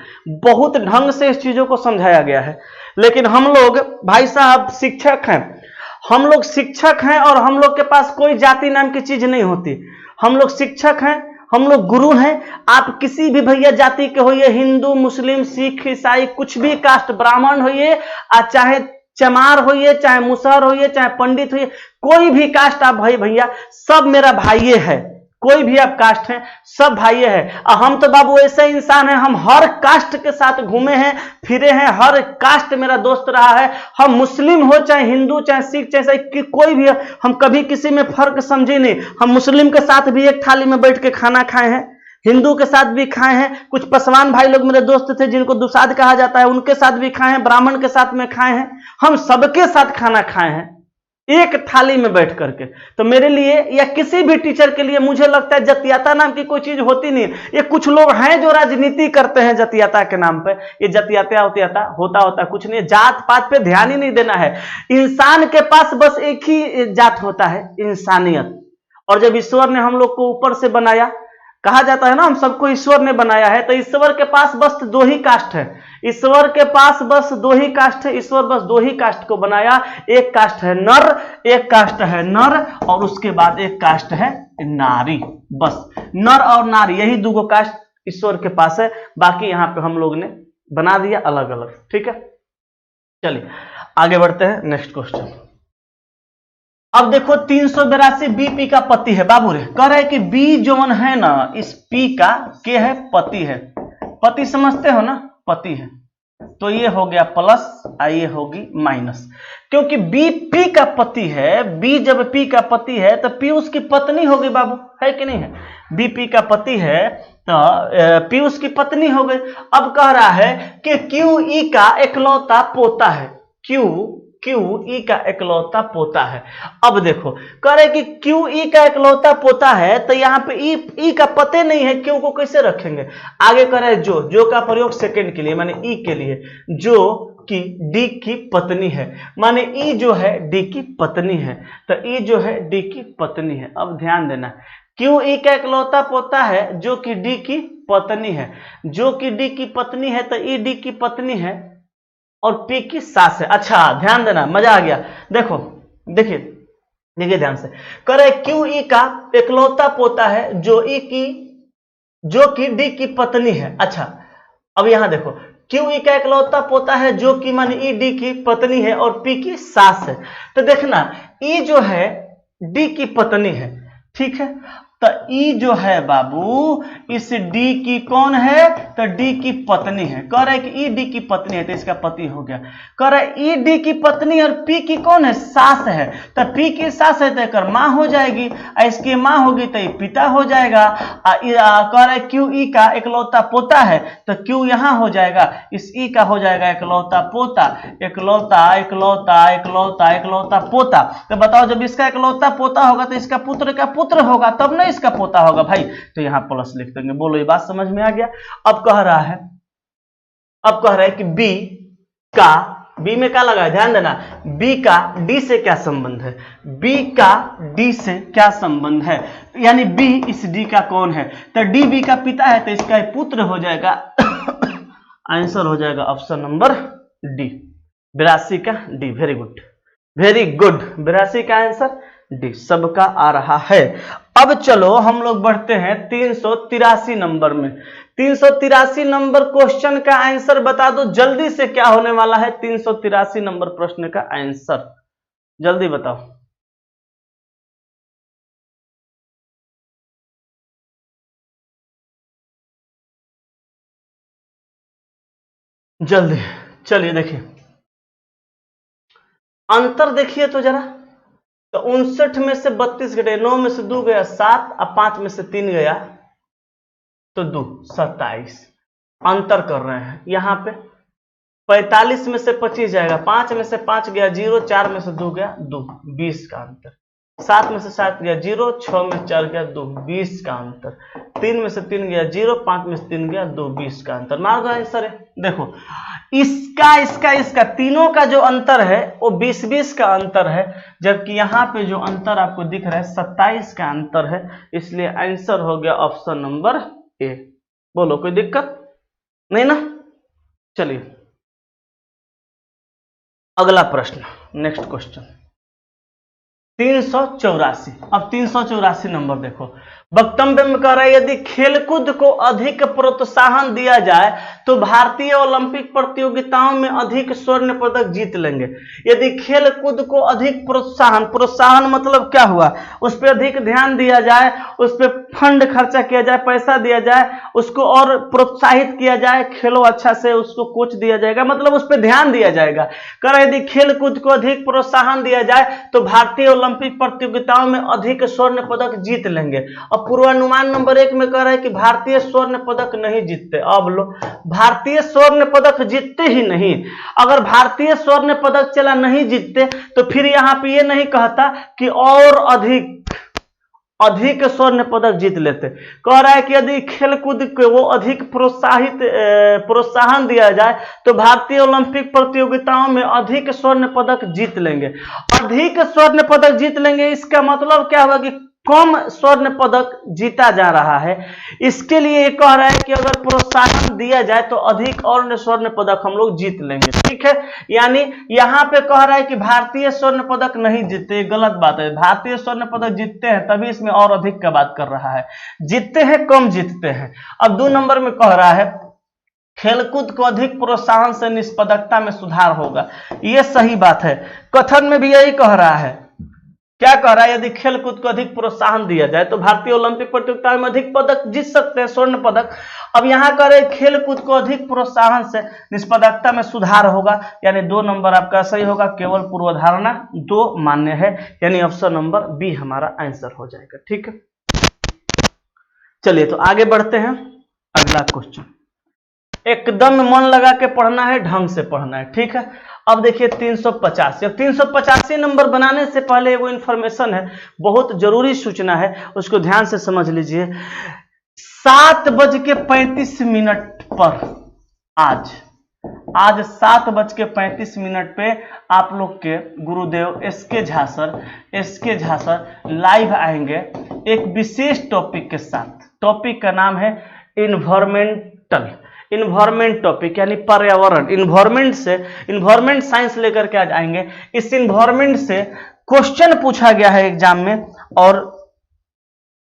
बहुत ढंग से इस चीजों को समझाया गया है। लेकिन हम लोग भाई साहब शिक्षक हैं, हम लोग शिक्षक हैं और हम लोग के पास कोई जाति नाम की चीज नहीं होती। हम लोग शिक्षक हैं, हम लोग गुरु हैं। आप किसी भी भैया जाति के होइए, हिंदू मुस्लिम सिख ईसाई कुछ भी कास्ट, ब्राह्मण होइए, चाहे चमार होइए, चाहे मुसहर होइए, चाहे पंडित होइए, कोई भी कास्ट आप भाई भैया, सब मेरा भाइये है। कोई भी आप कास्ट हैं, सब भाइये है। हम तो बाबू ऐसे इंसान हैं, हम हर कास्ट के साथ घूमे हैं फिरे हैं, हर कास्ट मेरा दोस्त रहा है। हम मुस्लिम हो चाहे हिंदू चाहे सिख चाहे कोई भी, हम कभी किसी में फर्क समझे नहीं। हम मुस्लिम के साथ भी एक थाली में बैठ के खाना खाए हैं, हिंदू के साथ भी खाए हैं, कुछ पसवान भाई लोग मेरे दोस्त थे जिनको दुसाद कहा जाता है, उनके साथ भी खाए हैं, ब्राह्मण के साथ में खाए हैं, हम सबके साथ खाना खाए हैं एक थाली में बैठ करके। तो मेरे लिए या किसी भी टीचर के लिए मुझे लगता है जातियाता नाम की कोई चीज होती नहीं। ये कुछ लोग हैं जो राजनीति करते हैं जातियाता के नाम पे, ये जातियाता होता कुछ नहीं। जात पात पे ध्यान ही नहीं देना है। इंसान के पास बस एक ही जात होता है, इंसानियत। और जब ईश्वर ने हम लोग को ऊपर से बनाया, कहा जाता है ना हम सबको ईश्वर ने बनाया है, तो ईश्वर के पास बस दो ही कास्ट है, ईश्वर के पास बस दो ही कास्ट है, ईश्वर बस दो ही कास्ट को बनाया। एक कास्ट है नर, एक कास्ट है नर, और उसके बाद एक कास्ट है नारी। बस नर और नारी, यही दो कास्ट ईश्वर के पास है। बाकी यहाँ पे हम लोग ने बना दिया अलग अलग, ठीक है। चलिए आगे बढ़ते हैं, नेक्स्ट क्वेश्चन। अब देखो 382 बी पी का पति है बाबू रे, कह रहे कि बी जोन है ना, इस पी का के है पति है। पति समझते हो ना, पति है, तो ये हो गया प्लस, ये होगी माइनस, क्योंकि बी पी का पति है। बी जब पी का पति है तो पी उसकी पत्नी होगी बाबू, है कि नहीं है। बी पी का पति है तो पी उसकी पत्नी हो गई। अब कह रहा है कि क्यू ई का इकलौता पोता है, क्यू ई का इकलौता पोता है। अब देखो कह रहे कि क्यू ई का इकलौता पोता है, तो यहाँ पे ई का पते नहीं है, क्यू को कैसे रखेंगे। आगे कह रहे जो का प्रयोग सेकंड के लिए, माने ई के लिए, जो कि डी की पत्नी है, माने ई जो है डी की पत्नी है, तो ई जो है डी की पत्नी है। अब ध्यान देना, क्यू ई का इकलौता पोता है जो कि डी की पत्नी है, जो कि डी की पत्नी है, तो ई डी की पत्नी है और पी की सास है। अच्छा ध्यान देना, मजा आ गया। देखो देखिए ध्यान से, करे क्यू ई का इकलौता पोता है जो कि डी की पत्नी है। अच्छा अब यहां देखो, क्यू ई का इकलौता पोता है जो कि मान ई डी की पत्नी है और पी की सास है। तो देखना ई जो है डी की पत्नी है, ठीक है, तो ई जो है बाबू इस डी की कौन है, तो डी की पत्नी है। कह रहा है कि ई डी की पत्नी है तो इसका पति हो गया। कह रहा है ई डी की पत्नी और पी की कौन है, सास है, तो पी की सास है तो एक माँ हो जाएगी, इसकी माँ होगी तो ये पिता हो जाएगा। कह रहा है क्यू ई का इकलौता पोता है तो क्यू यहाँ हो जाएगा, इस ई का हो जाएगा इकलौता पोता, इकलौता इकलौता इकलौता इकलौता पोता। तो बताओ जब इसका इकलौता पोता होगा तो इसका पुत्र का पुत्र होगा, तब ना इसका पोता होगा भाई, तो यहां प्लस लिख देंगे। बोलो ये बात समझ में आ गया। अब कह रहा है कि बी में क्या लगा है, ध्यान देना, बी का डी से क्या संबंध है, बी का डी से क्या संबंध है, यानी बी इस डी का कौन है, तो डी बी का पिता है तो इसका पुत्र हो जाएगा। आंसर हो जाएगा ऑप्शन नंबर डी, 82 का D. Very good very good, 82 का आंसर डी सबका आ रहा है। अब चलो हम लोग बढ़ते हैं 383 नंबर में। 383 नंबर क्वेश्चन का आंसर बता दो जल्दी से, क्या होने वाला है 383 नंबर प्रश्न का आंसर, जल्दी बताओ जल्दी। चलिए देखिए अंतर देखिए तो जरा, तो 59 में से 32 घटे, 9 में से 2 गया 7, अब 5 में से 3 गया तो 2, 27 अंतर कर रहे हैं यहाँ पे। 45 में से 25 जाएगा, 5 में से 5 गया 0, 4 में से 2 गया 2, 20 का अंतर। 7 में से 7 गया 0, 6 में 4 गया 2, 20 का अंतर। 3 में से 3 गया 0, 5 में से 3 गया 2, 20 का अंतर। मार दो आंसर है। देखो इसका तीनों का जो अंतर है वो 20-20 का अंतर है, जबकि यहाँ पे जो अंतर आपको दिख रहा है 27 का अंतर है, इसलिए आंसर हो गया ऑप्शन नंबर ए। बोलो कोई दिक्कत नहीं ना। चलिए अगला प्रश्न, नेक्स्ट क्वेश्चन 384। अब 384 नंबर देखो, वक्तव्य में कह रहा है यदि खेलकूद को अधिक प्रोत्साहन दिया जाए तो भारतीय ओलंपिक प्रतियोगिताओं में अधिक स्वर्ण पदक जीत लेंगे। यदि खेलकूद को अधिक प्रोत्साहन मतलब क्या हुआ, उस पर अधिक ध्यान दिया जाए, उस पर फंड खर्चा किया जाए, पैसा दिया जाए, उसको और प्रोत्साहित किया जाए, खेलो अच्छा से, उसको कोच दिया जाएगा, मतलब उस पर ध्यान दिया जाएगा। कह रहा है यदि खेलकूद को अधिक प्रोत्साहन दिया जाए तो भारतीय ओलंपिक प्रतियोगिताओं में अधिक स्वर्ण पदक जीत लेंगे। अब पूर्वानुमान नंबर 1 में कह रहा है कि भारतीय स्वर्ण पदक नहीं जीतते। अब लो, भारतीय स्वर्ण पदक जीतते ही नहीं। अगर भारतीय स्वर्ण पदक चला नहीं जीतते तो फिर यहां पे ये नहीं कहता कि और अधिक स्वर्ण पदक जीत लेते। कह रहा है कि यदि खेलकूद को वो अधिक प्रोत्साहन दिया जाए तो भारतीय ओलंपिक प्रतियोगिताओं में अधिक स्वर्ण पदक जीत लेंगे। अधिक स्वर्ण पदक जीत लेंगे इसका मतलब क्या होगा कि कम स्वर्ण पदक जीता जा रहा है। इसके लिए ये कह रहा है कि अगर प्रोत्साहन दिया जाए तो अधिक और स्वर्ण पदक हम लोग जीत लेंगे। ठीक है, यानी यहां पे कह रहा है कि भारतीय स्वर्ण पदक नहीं जीतते, गलत बात है। भारतीय स्वर्ण पदक जीतते हैं, तभी इसमें और अधिक का बात कर रहा है। जीतते हैं, कम जीतते हैं। अब 2 नंबर में कह रहा है खेलकूद को अधिक प्रोत्साहन से निष्पदकता में सुधार होगा। यह सही बात है, कथन में भी यही कह रहा है। क्या कह रहा है, यदि खेलकूद को अधिक प्रोत्साहन दिया जाए तो भारतीय ओलंपिक प्रतियोगिताओं में अधिक पदक जीत सकते हैं, स्वर्ण पदक। अब यहां कह रहे खेलकूद को अधिक प्रोत्साहन से निष्पदकता में सुधार होगा, यानी 2 नंबर आपका सही होगा। केवल पूर्वधारणा 2 मान्य है, यानी ऑप्शन नंबर बी हमारा आंसर हो जाएगा। ठीक है, चलिए तो आगे बढ़ते हैं। अगला क्वेश्चन, एकदम मन लगा के पढ़ना है, ढंग से पढ़ना है। ठीक है, अब देखिए 385। अब 385 नंबर बनाने से पहले वो इन्फॉर्मेशन है, बहुत जरूरी सूचना है, उसको ध्यान से समझ लीजिए। 7:35 पर आज 7:35 पे आप लोग के गुरुदेव एसके झा सर लाइव आएंगे एक विशेष टॉपिक के साथ। टॉपिक का नाम है इन्वायरमेंट टॉपिक, यानी पर्यावरण। इन्वायरमेंट साइंस लेकर के आज आएंगे। इस इन्वायरमेंट से क्वेश्चन पूछा गया है एग्जाम में, और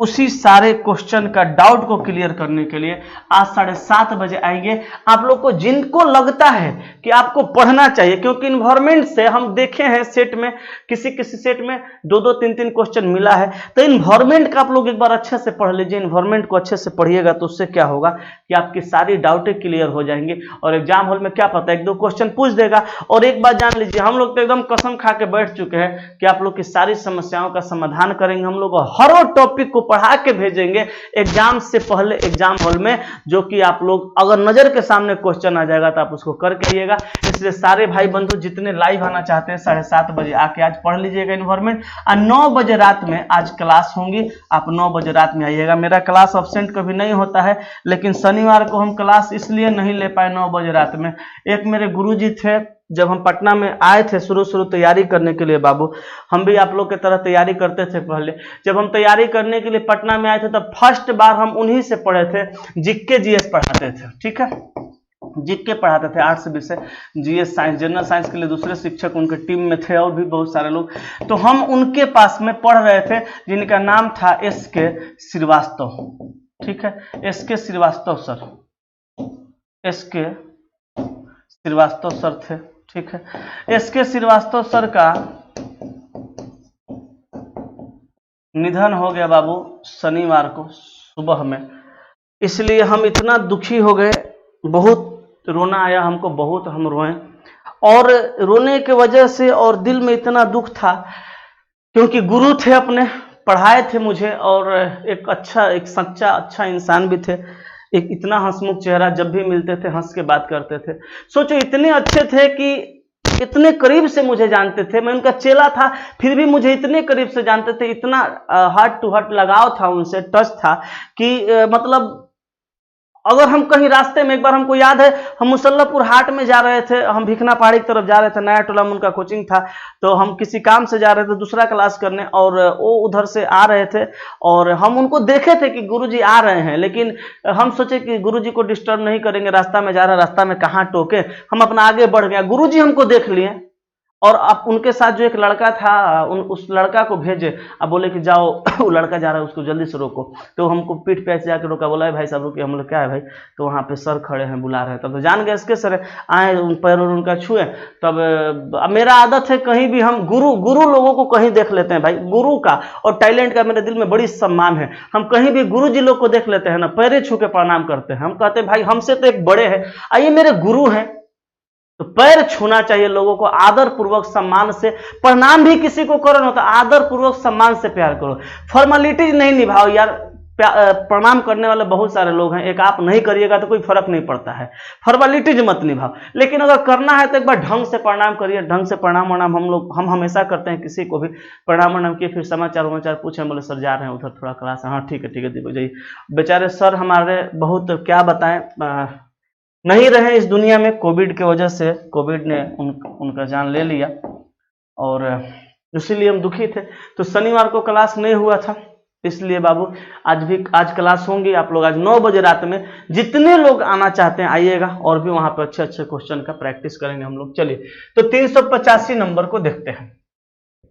उसी सारे क्वेश्चन का डाउट को क्लियर करने के लिए आज 7:30 बजे आएंगे। आप लोग को जिनको लगता है कि आपको पढ़ना चाहिए, क्योंकि इन्वायरमेंट से हम देखे हैं सेट में किसी किसी सेट में 2-2 3-3 क्वेश्चन मिला है, तो इन्वायरमेंट का आप लोग एक बार अच्छे से पढ़ लीजिए। इन्वायरमेंट को अच्छे से पढ़िएगा तो उससे क्या होगा कि आपकी सारी डाउटें क्लियर हो जाएंगी और एग्जाम हॉल में क्या पता 1-2 क्वेश्चन पूछ देगा। और एक बात जान लीजिए, हम लोग तो एकदम कसम खा के बैठ चुके हैं कि आप लोग की सारी समस्याओं का समाधान करेंगे। हम लोग हर टॉपिक को पढ़ा के भेजेंगे एग्जाम से पहले एग्जाम हॉल में, जो कि आप लोग अगर नजर के सामने क्वेश्चन आ जाएगा तो आप उसको करके आइएगा। इसलिए सारे भाई बंधु जितने लाइव आना चाहते हैं 7:30 बजे आके आज पढ़ लीजिएगा इन्वायरमेंट। और 9 बजे रात में आज क्लास होंगी, आप 9 बजे रात में आइएगा। मेरा क्लास अब्सेंट कभी नहीं होता है, लेकिन शनिवार को हम क्लास इसलिए नहीं ले पाए 9 बजे रात में। एक मेरे गुरुजी थे, जब हम पटना में आए थे शुरू तैयारी करने के लिए बाबू, हम भी आप लोग की तरह तैयारी करते थे। पहले जब हम तैयारी करने के लिए पटना में आए थे तब फर्स्ट बार हम उन्हीं से पढ़े थे, जीके जीएस पढ़ाते थे। ठीक है, जीके पढ़ाते थे, आर्ट्स विषय, जीएस साइंस, जनरल साइंस के लिए दूसरे शिक्षक उनके टीम में थे और भी बहुत सारे लोग। तो हम उनके पास में पढ़ रहे थे, जिनका नाम था एसके श्रीवास्तव। ठीक है, SK Srivastava sir, SK Srivastava sir थे। ठीक है, एसके श्रीवास्तव सर का निधन हो गया बाबू शनिवार को सुबह में, इसलिए हम इतना दुखी हो गए, बहुत रोना आया हमको, बहुत हम रोए। और रोने की वजह से और दिल में इतना दुख था क्योंकि गुरु थे, अपने पढ़ाए थे मुझे, और एक अच्छा, एक सच्चा अच्छा इंसान भी थे। एक इतना हंसमुख चेहरा, जब भी मिलते थे हंस के बात करते थे। सोचो इतने अच्छे थे कि इतने करीब से मुझे जानते थे, मैं उनका चेला था फिर भी मुझे इतने करीब से जानते थे, इतना हार्ट टू हार्ट लगाव था उनसे, टच था कि मतलब अगर हम कहीं रास्ते में, एक बार हमको याद है हम मुसल्लापुर हाट में जा रहे थे, हम भिखना पहाड़ी की तरफ जा रहे थे, नया टोला में उनका कोचिंग था, तो हम किसी काम से जा रहे थे दूसरा क्लास करने, और वो उधर से आ रहे थे और हम उनको देखे थे कि गुरुजी आ रहे हैं, लेकिन हम सोचे कि गुरुजी को डिस्टर्ब नहीं करेंगे, रास्ता में जा रहे हैं, रास्ता में कहाँ टोके, हम अपना आगे बढ़ गया। गुरुजी हमको देख लिए और अब उनके साथ जो एक लड़का था उस लड़का को भेजे, अब बोले कि जाओ वो लड़का जा रहा है उसको जल्दी से रोको। तो हमको पीठ पे ऐसे जाके रोका, बोला है भाई साहब रुकिए। हम लोग क्या है भाई, तो वहाँ पे सर खड़े हैं बुला रहे हैं। तब तो जान गए इसके सर आए, उन पैर और उनका छुए। तब मेरा आदत है कहीं भी हम गुरु लोगों को कहीं देख लेते हैं भाई, गुरु का और टैलेंट का मेरे दिल में बड़ी सम्मान है। हम कहीं भी गुरु जी लोग को देख लेते हैं ना, पैरे छू के प्रणाम करते हैं। हम कहते हैं भाई हमसे तो एक बड़े हैं, आइए मेरे गुरु हैं, तो पैर छूना चाहिए लोगों को, आदर पूर्वक सम्मान से। प्रणाम भी किसी को करो ना तो आदर पूर्वक सम्मान से प्यार करो, फॉर्मेलिटीज नहीं निभाओ यार। प्रणाम करने वाले बहुत सारे लोग हैं, एक आप नहीं करिएगा तो कोई फर्क नहीं पड़ता है, फॉर्मेलिटीज मत निभाओ। लेकिन अगर करना है तो एक बार ढंग से प्रणाम करिए, ढंग से प्रणाम वणाम हम हमेशा करते हैं। किसी को भी प्रणाम वणाम किए, फिर समाचार पूछे, बोले सर जा रहे हैं उधर थोड़ा क्लास, हाँ ठीक है दीपक जाइए। बेचारे सर हमारे बहुत क्या बताएं, नहीं रहे इस दुनिया में, कोविड की वजह से, कोविड ने उनका जान ले लिया और इसीलिए हम दुखी थे। तो शनिवार को क्लास नहीं हुआ था, इसलिए बाबू आज क्लास होंगी। आप लोग आज 9 बजे रात में जितने लोग आना चाहते हैं आइएगा, और भी वहां पर अच्छे अच्छे क्वेश्चन का प्रैक्टिस करेंगे हम लोग। चलिए तो 385 नंबर को देखते हैं।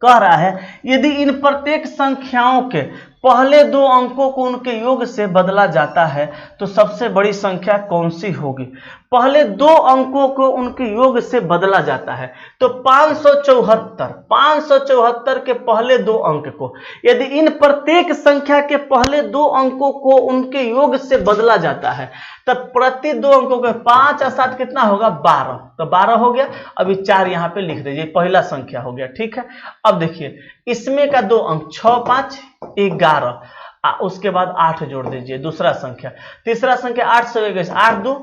कह रहा है यदि इन प्रत्येक संख्याओं के पहले 2 अंकों को उनके योग से बदला जाता है तो सबसे बड़ी संख्या कौन सी होगी। पहले 2 अंकों को उनके योग से बदला जाता है तो 574 के पहले 2 अंक को यदि इन प्रत्येक संख्या के पहले 2 अंकों को उनके योग से बदला जाता है तब प्रति 2 अंकों के 5 और 7 कितना होगा 12, तो 12 हो गया। अभी 4 यहाँ पे लिख दीजिए, पहला संख्या हो गया। ठीक है, अब देखिए इसमें का 2 अंक 6 5 11, उसके बाद 8 जोड़ दीजिए, दूसरा संख्या। तीसरा संख्या 8 से 8 2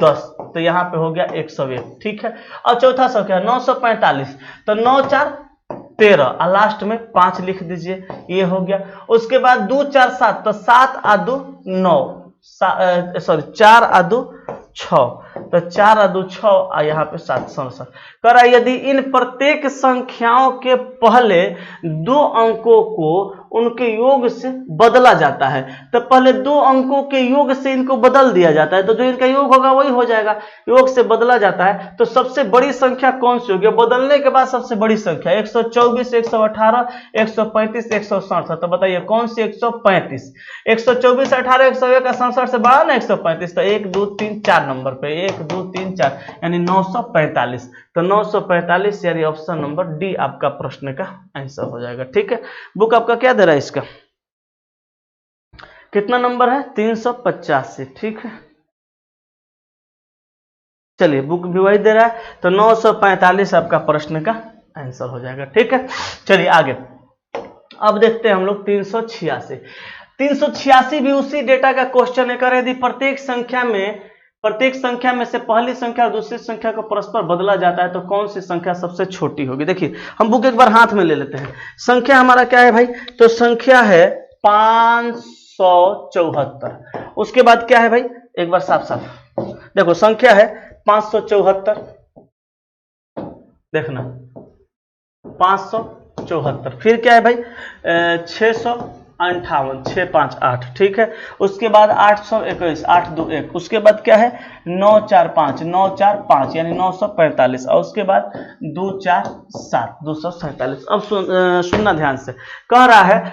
10, तो यहाँ पे हो गया 101। ठीक है, और चौथा संख्या 945, तो 9 4 13 और लास्ट में 5 लिख दीजिए, ये हो गया। उसके बाद 2 4 7, तो 7 और 2 9, सॉरी 4 और 2 6, तो 4 और 2 6 और यहाँ पे 7 67। कह रहा है यदि इन प्रत्येक संख्याओं के पहले 2 अंकों को उनके योग से बदला जाता है, तो पहले 2 अंकों के योग से इनको बदल दिया जाता है, तो जो इनका योग होगा वही हो जाएगा। योग से बदला जाता है तो सबसे बड़ी संख्या कौन सी होगी? बदलने के बाद सबसे बड़ी संख्या 124, 118, 135, 167। तो बताइए कौन सी 135? 124, 18, 101 और 67 से बड़ा ना 135, तो 1 2 3 4 नंबर पे 1 2 3 4 यानी 945। तो 945 यानी ऑप्शन नंबर डी आपका प्रश्न का आंसर हो जाएगा। ठीक है, बुक आपका क्या दे रहा है? इसका कितना नंबर है? 385। ठीक है, चलिए बुक भी वही दे रहा है, तो 945 आपका प्रश्न का आंसर हो जाएगा। ठीक है, चलिए आगे अब देखते हैं हम लोग 386। 386 भी उसी डेटा का क्वेश्चन है। कर यदि प्रत्येक संख्या में से पहली संख्या और दूसरी संख्या को परस्पर बदला जाता है तो कौन सी संख्या सबसे छोटी होगी? देखिए हम बुक एक बार हाथ में ले लेते हैं। संख्या हमारा क्या है भाई? तो संख्या है 574। उसके बाद क्या है भाई? एक बार साफ साफ देखो, संख्या है 574, देखना 574। फिर क्या है भाई? 658, 658। ठीक है, उसके बाद 821, 821। उसके बाद क्या है? 945, 945 यानी 945। और उसके बाद 247, 247। अब सुनना ध्यान से। कह रहा है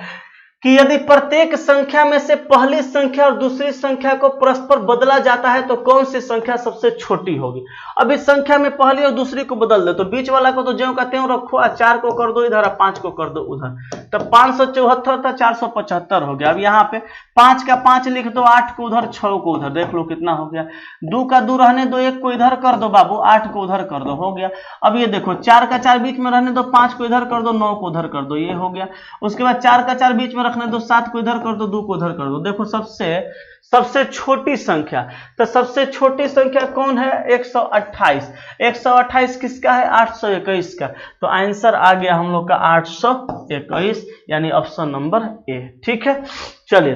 कि यदि प्रत्येक संख्या में से पहली संख्या और दूसरी संख्या को परस्पर बदला जाता है तो कौन सी संख्या सबसे छोटी होगी? अब इस संख्या में पहली और दूसरी को बदल दो, तो बीच वाला को तो ज्यों का त्यों रखो, 4 को कर दो इधर और 5 को कर दो उधर, तो 574 था 475 हो गया। अब यहाँ पे 5 का 5 लिख दो, 8 को उधर 6 को उधर, देख लो कितना हो गया। 2 का 2 रहने दो, 1 को इधर कर दो बाबू, 8 को उधर कर दो, हो गया। अब ये देखो 4 का 4 बीच में रहने दो, 5 को इधर कर दो, 9 को उधर कर दो, ये हो गया। उसके बाद 4 का 4 बीच में रखने दो, 7 को इधर कर दो, 2 को उधर कर दो। देखो सबसे छोटी संख्या, तो सबसे छोटी संख्या कौन है? 128। 128 किसका है? 821 का। तो आंसर आ गया हम लोग का 821 यानी ऑप्शन नंबर ए। ठीक है, चलिए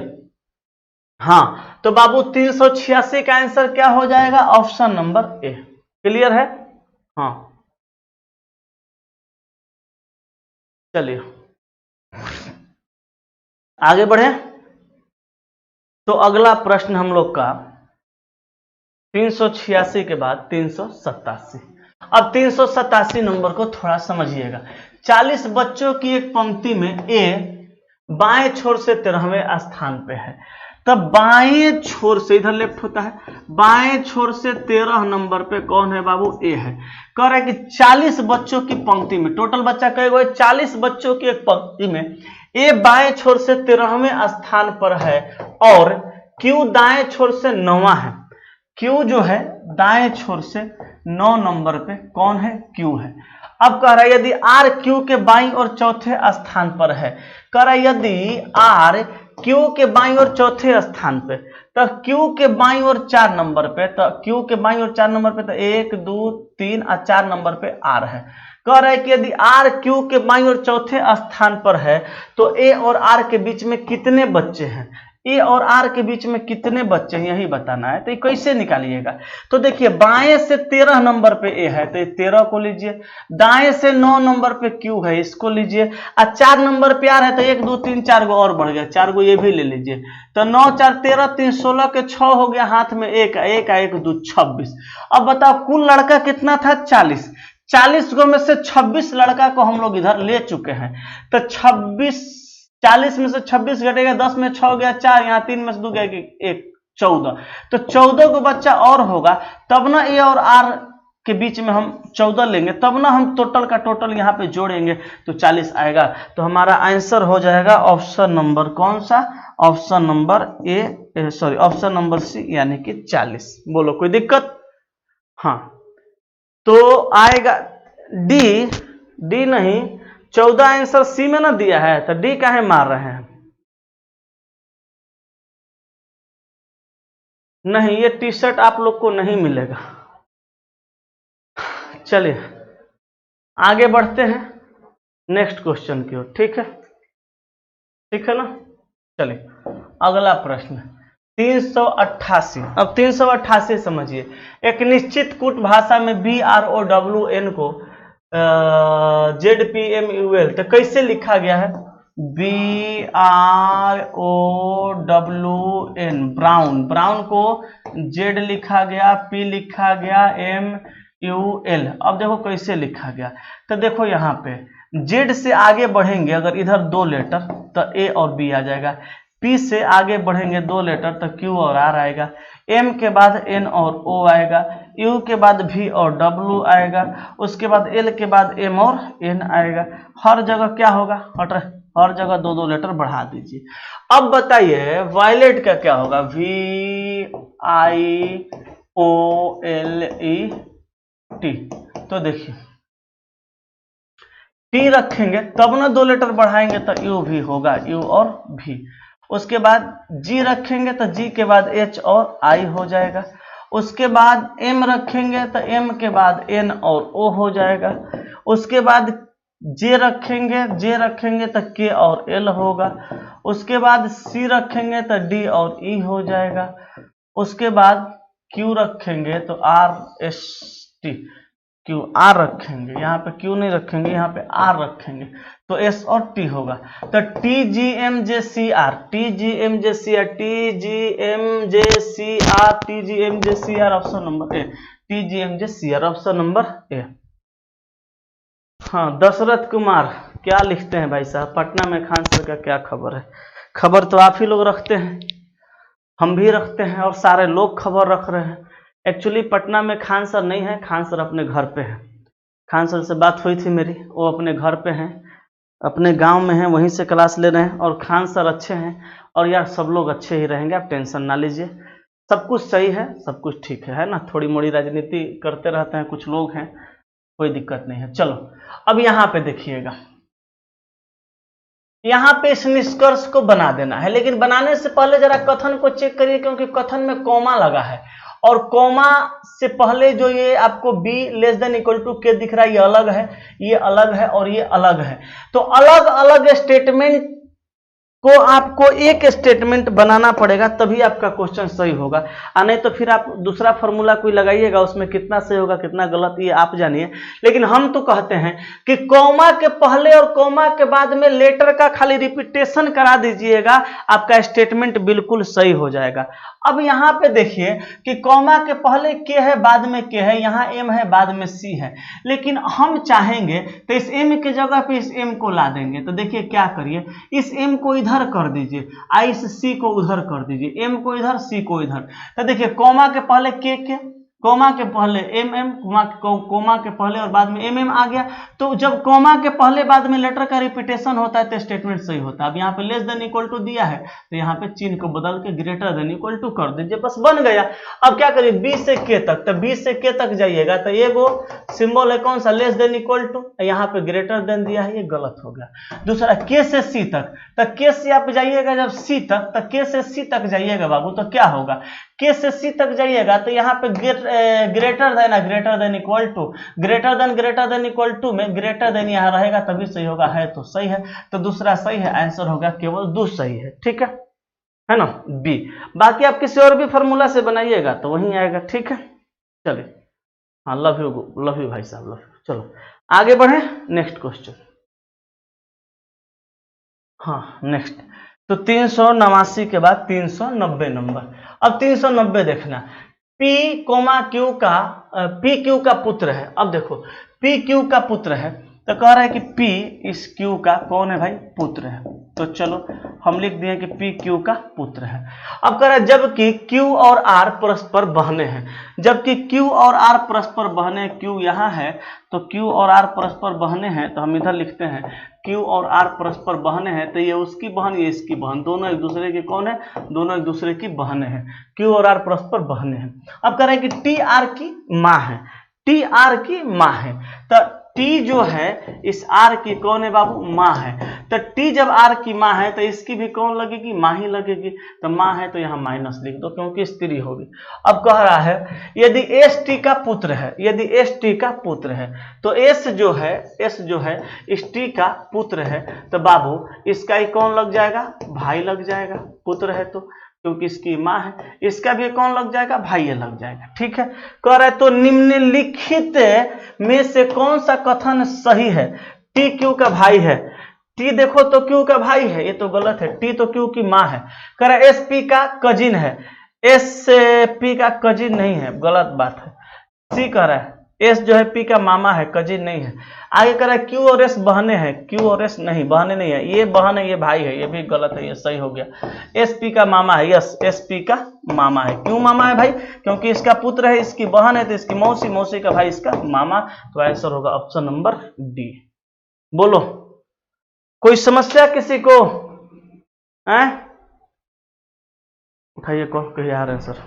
हाँ, तो बाबू 386 का आंसर क्या हो जाएगा? ऑप्शन नंबर ए। क्लियर है? हाँ, चलिए आगे बढ़े। तो अगला प्रश्न हम लोग का 386 के बाद 387। अब 387 नंबर को थोड़ा समझिएगा। 40 बच्चों की एक पंक्ति में ए बाएं छोर से 13वें स्थान पे है, तब बाएं छोर से, इधर लेफ्ट होता है, बाएं छोर से 13 नंबर पे कौन है बाबू? ए है। कह रहा है कि 40 बच्चों की पंक्ति में, टोटल बच्चा कई गो? 40 बच्चों की एक पंक्ति में ए बाएं छोर से 13वें स्थान पर है और क्यू दाएं छोर से 9वां है। क्यू जो है दाएं छोर से 9 नंबर पे कौन है? क्यू है। अब कह रहा है यदि आर क्यू के बाईं और चौथे स्थान पर है, कह रहा है यदि आर क्यू के बाईं और चौथे स्थान पे, तो क्यू के बाईं और 4 नंबर पे, तो क्यू के बाईं और 4 नंबर पे तो 1 2 3 और 4 नंबर पे आर है। कह रहा है कि यदि आर क्यू के बाईं और चौथे स्थान पर है तो ए और आर के बीच में कितने बच्चे हैं? ए और आर के बीच में कितने बच्चे हैं यही बताना है। तो ये कैसे निकालिएगा? तो देखिए बाएं से 13 नंबर पे ए है तो ये 13 को लीजिए, दाएं से 9 नंबर पे क्यू है इसको लीजिए, और 4 नंबर पे आर है तो 1 2 3 4 गो और बढ़ गया, 4 गो ये भी ले लीजिए। तो 9 4 13 3 16 के 6 हो गया, हाथ में 1 1 2 26। अब बताओ कुल लड़का कितना था? 40। 40 गो में से 26 लड़का को हम लोग इधर ले चुके हैं। तो 40 में से 26 घटेगा, 10 में 6 गया 4, यहाँ 3 में से 2 गया 1, 14। तो 14 को बच्चा और होगा, तब ना ए और आर के बीच में हम 14 लेंगे, तब ना हम टोटल का टोटल यहाँ पे जोड़ेंगे तो 40 आएगा। तो हमारा आंसर हो जाएगा ऑप्शन नंबर कौन सा? Option number A, sorry option number C यानी कि 40। बोलो कोई दिक्कत? हाँ, तो आएगा डी नहीं, 14 आंसर सी में ना दिया है तो डी काहे मार रहे हैं? नहीं, ये टी शर्ट आप लोग को नहीं मिलेगा। चलिए आगे बढ़ते हैं नेक्स्ट क्वेश्चन की ओर। ठीक है, ठीक है ना? चलिए अगला प्रश्न 388। अब 388 समझिए, एक निश्चित कूट भाषा में BROWN को ZPMUL तो कैसे लिखा गया है? BROWN ब्राउन, ब्राउन को Z लिखा गया, P लिखा गया, MUL। अब देखो कैसे लिखा गया, तो देखो यहाँ पे Z से आगे बढ़ेंगे अगर इधर 2 लेटर तो A और B आ जाएगा, P से आगे बढ़ेंगे 2 लेटर तो Q और R आएगा, M के बाद N और O आएगा, U के बाद V और W आएगा, उसके बाद L के बाद M और N आएगा। हर जगह क्या होगा? हर जगह 2-2 लेटर बढ़ा दीजिए। अब बताइए वायलेट का क्या होगा? VIOLET। तो देखिए T रखेंगे तब ना 2 लेटर बढ़ाएंगे तो U भी होगा, U और V। उसके बाद G रखेंगे तो G के बाद H और I हो जाएगा। उसके बाद M रखेंगे तो M के बाद N और O हो जाएगा। उसके बाद J रखेंगे तो K और L होगा। उसके बाद C रखेंगे तो D और E हो जाएगा। उसके बाद Q रखेंगे तो RST, Q R रखेंगे, यहाँ पे Q नहीं रखेंगे, यहाँ पे R रखेंगे तो S और T होगा। तो TGMJCR ऑप्शन नंबर ए, TGMJCR ऑप्शन नंबर ए। हाँ, दशरथ कुमार क्या लिखते हैं भाई साहब? पटना में खान सर का क्या खबर है? खबर तो आप ही लोग रखते हैं, हम भी रखते हैं और सारे लोग खबर रख रहे हैं। एक्चुअली पटना में खान सर नहीं है, खान सर अपने घर पे हैं। खान सर से बात हुई थी मेरी, वो अपने घर पे हैं, अपने गांव में हैं, वहीं से क्लास ले रहे हैं। और खान सर अच्छे हैं और यार सब लोग अच्छे ही रहेंगे, आप टेंशन ना लीजिए, सब कुछ सही है, सब कुछ ठीक है ना। थोड़ी मोड़ी राजनीति करते रहते हैं कुछ लोग हैं, कोई दिक्कत नहीं है। चलो अब यहाँ पे देखिएगा, यहाँ पे इस निष्कर्ष को बना देना है, लेकिन बनाने से पहले जरा कथन को चेक करिए, क्योंकि कथन में कॉमा लगा है और कॉमा से पहले जो ये आपको B <= K दिख रहा है, ये अलग है, ये अलग है और ये अलग है। तो अलग अलग स्टेटमेंट को आपको एक स्टेटमेंट बनाना पड़ेगा, तभी आपका क्वेश्चन सही होगा। नहीं तो फिर आप दूसरा फॉर्मूला कोई लगाइएगा, उसमें कितना सही होगा कितना गलत ये आप जानिए। लेकिन हम तो कहते हैं कि कॉमा के पहले और कॉमा के बाद में लेटर का खाली रिपीटेशन करा दीजिएगा, आपका स्टेटमेंट बिल्कुल सही हो जाएगा। अब यहाँ पे देखिए कि कॉमा के पहले के है, बाद में के है, यहाँ M है, बाद में C है, लेकिन हम चाहेंगे तो इस M की जगह पे इस M को ला देंगे। तो देखिए क्या करिए, इस M को इधर कर दीजिए, इस C को उधर कर दीजिए, M को इधर, C को इधर। तो देखिए कॉमा के पहले के, कॉमा के पहले MM, कॉमा के पहले और बाद में MM आ गया। तो जब कॉमा के पहले बाद में लेटर का रिपीटेशन होता है तो स्टेटमेंट सही होता है। अब यहाँ पे <= दिया है तो यहाँ पे चिन्ह को बदल के <= कर दीजिए, बस बन गया। अब क्या करिए, B से K तक, तो B से K तक जाइएगा तो ये वो सिंबल है कौन सा, <= यहाँ पे ग्रेटर दिया है, ये गलत हो गया। दूसरा K से C तक, तो K से आप जाइएगा जब C तक, तो K से C तक जाइएगा बाबू, तो क्या होगा, K से C तक जाइएगा तो यहाँ पे ग्रेटर देन इक्वल टू में ग्रेटर देन यहाँ रहेगा तभी सही होगा, है तो सही है, तो दूसरा सही है, आंसर होगा केवल 2 सही है। ठीक है ना B। बाकी आप किसी और भी फॉर्मूला से बनाइएगा तो वही आएगा। ठीक है, चलिए, हाँ, लव यू भाई साहब, लव यू। चलो आगे बढ़े, नेक्स्ट क्वेश्चन। हाँ नेक्स्ट, तो 389 के बाद 390 नंबर। अब 390 देखना, P, Q का पुत्र है। अब देखो P Q का पुत्र है तो कह रहा है कि P इस Q का कौन है भाई, पुत्र है। तो चलो हम लिख दिए कि P Q का पुत्र है। अब कह रहा है जबकि Q और R परस्पर बहने हैं, जबकि Q और R परस्पर बहने, Q यहाँ है तो Q और R परस्पर बहने हैं, तो हम इधर लिखते हैं Q और R परस्पर बहने हैं, तो ये उसकी बहन ये इसकी बहन, दोनों एक दूसरे की कौन है, दोनों एक दूसरे की बहनें हैं। Q और R परस्पर बहने हैं। अब कह रहे हैं कि T R की माँ है, T R की माँ है, तो T जो है इस R की कौन है बाबू, माँ है। तो T जब R की माँ है तो इसकी भी कौन लगेगी, माँ ही लगेगी। तो माँ है तो यहाँ माइनस लिख दो क्योंकि स्त्री होगी। अब कह रहा है यदि ST का पुत्र है, यदि ST का पुत्र है तो S जो है इस T का पुत्र है, तो बाबू इसका ही कौन लग जाएगा, भाई लग जाएगा, पुत्र है तो। क्योंकि इसकी माँ है, इसका भी कौन लग जाएगा, भाई ये लग जाएगा। ठीक है, कह रहा है तो निम्नलिखित में से कौन सा कथन सही है। टी क्यू का भाई है, टी देखो तो क्यू का भाई है, ये तो गलत है, टी तो क्यू की माँ है। कह रहा है एस पी का कजिन है, एस पी का कजिन नहीं है, गलत बात है। सी कह रहा है एस जो है पी का मामा है, कजिन नहीं है। आगे कह रहा है क्यू और एस बहने हैं, क्यू और एस नहीं, बहने नहीं है, ये बहन है ये भाई है, ये भी गलत है, ये सही हो गया। एस पी का मामा है, यस एस पी का मामा है। क्यों मामा है भाई, क्योंकि इसका पुत्र है, इसकी बहन है तो इसकी मौसी, मौसी का भाई इसका मामा। तो आंसर होगा ऑप्शन नंबर डी। बोलो कोई समस्या किसी को है, उठाइए कॉल, कहिए आ रहे हैं सर,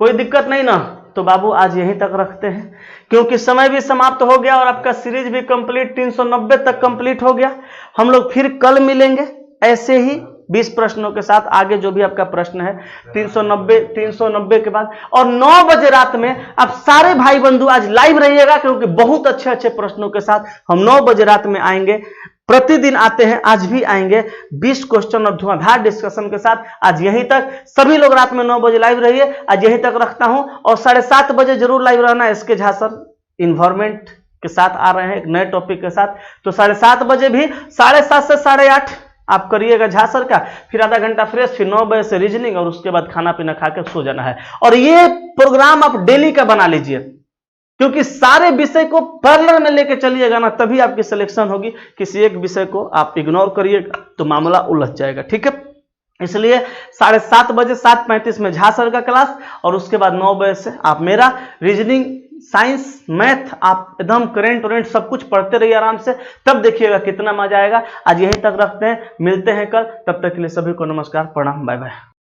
कोई दिक्कत नहीं ना। तो बाबू आज यहीं तक रखते हैं, क्योंकि समय भी समाप्त हो गया और आपका सीरीज भी कंप्लीट 390 तक कंप्लीट हो गया। हम लोग फिर कल मिलेंगे ऐसे ही 20 प्रश्नों के साथ। आगे जो भी आपका प्रश्न है 390 के बाद, और 9 बजे रात में आप सारे भाई बंधु आज लाइव रहिएगा, क्योंकि बहुत अच्छे अच्छे प्रश्नों के साथ हम 9 बजे रात में आएंगे। प्रतिदिन आते हैं, आज भी आएंगे 20 क्वेश्चन और धुआंधार डिस्कशन के साथ। आज यहीं तक, सभी लोग रात में 9 बजे लाइव रहिए। आज यहीं तक रखता हूं, और 7:30 बजे जरूर लाइव रहना। एसके झा सर इन्वायरमेंट के साथ आ रहे हैं एक नए टॉपिक के साथ, तो 7:30 बजे भी 7:30 से 8:30 आप करिएगा झा सर का, फिर आधा घंटा फ्रेश, फिर 9 बजे से रीजनिंग, और उसके बाद खाना पीना खा के सो जाना है। और ये प्रोग्राम आप डेली का बना लीजिए, क्योंकि सारे विषय को पैरेलल में लेके चलिएगा ना, तभी आपकी सिलेक्शन होगी। किसी एक विषय को आप इग्नोर करिएगा तो मामला उलझ जाएगा। ठीक है, इसलिए 7:30 बजे 7:35 में झा सर का क्लास, और उसके बाद 9 बजे से आप मेरा रीजनिंग, साइंस, मैथ, आप एकदम करेंट वरेंट सब कुछ पढ़ते रहिए आराम से, तब देखिएगा कितना मजा आएगा। आज यहीं तक रखते हैं, मिलते हैं कल, तब तक के लिए सभी को नमस्कार, प्रणाम, बाय बाय।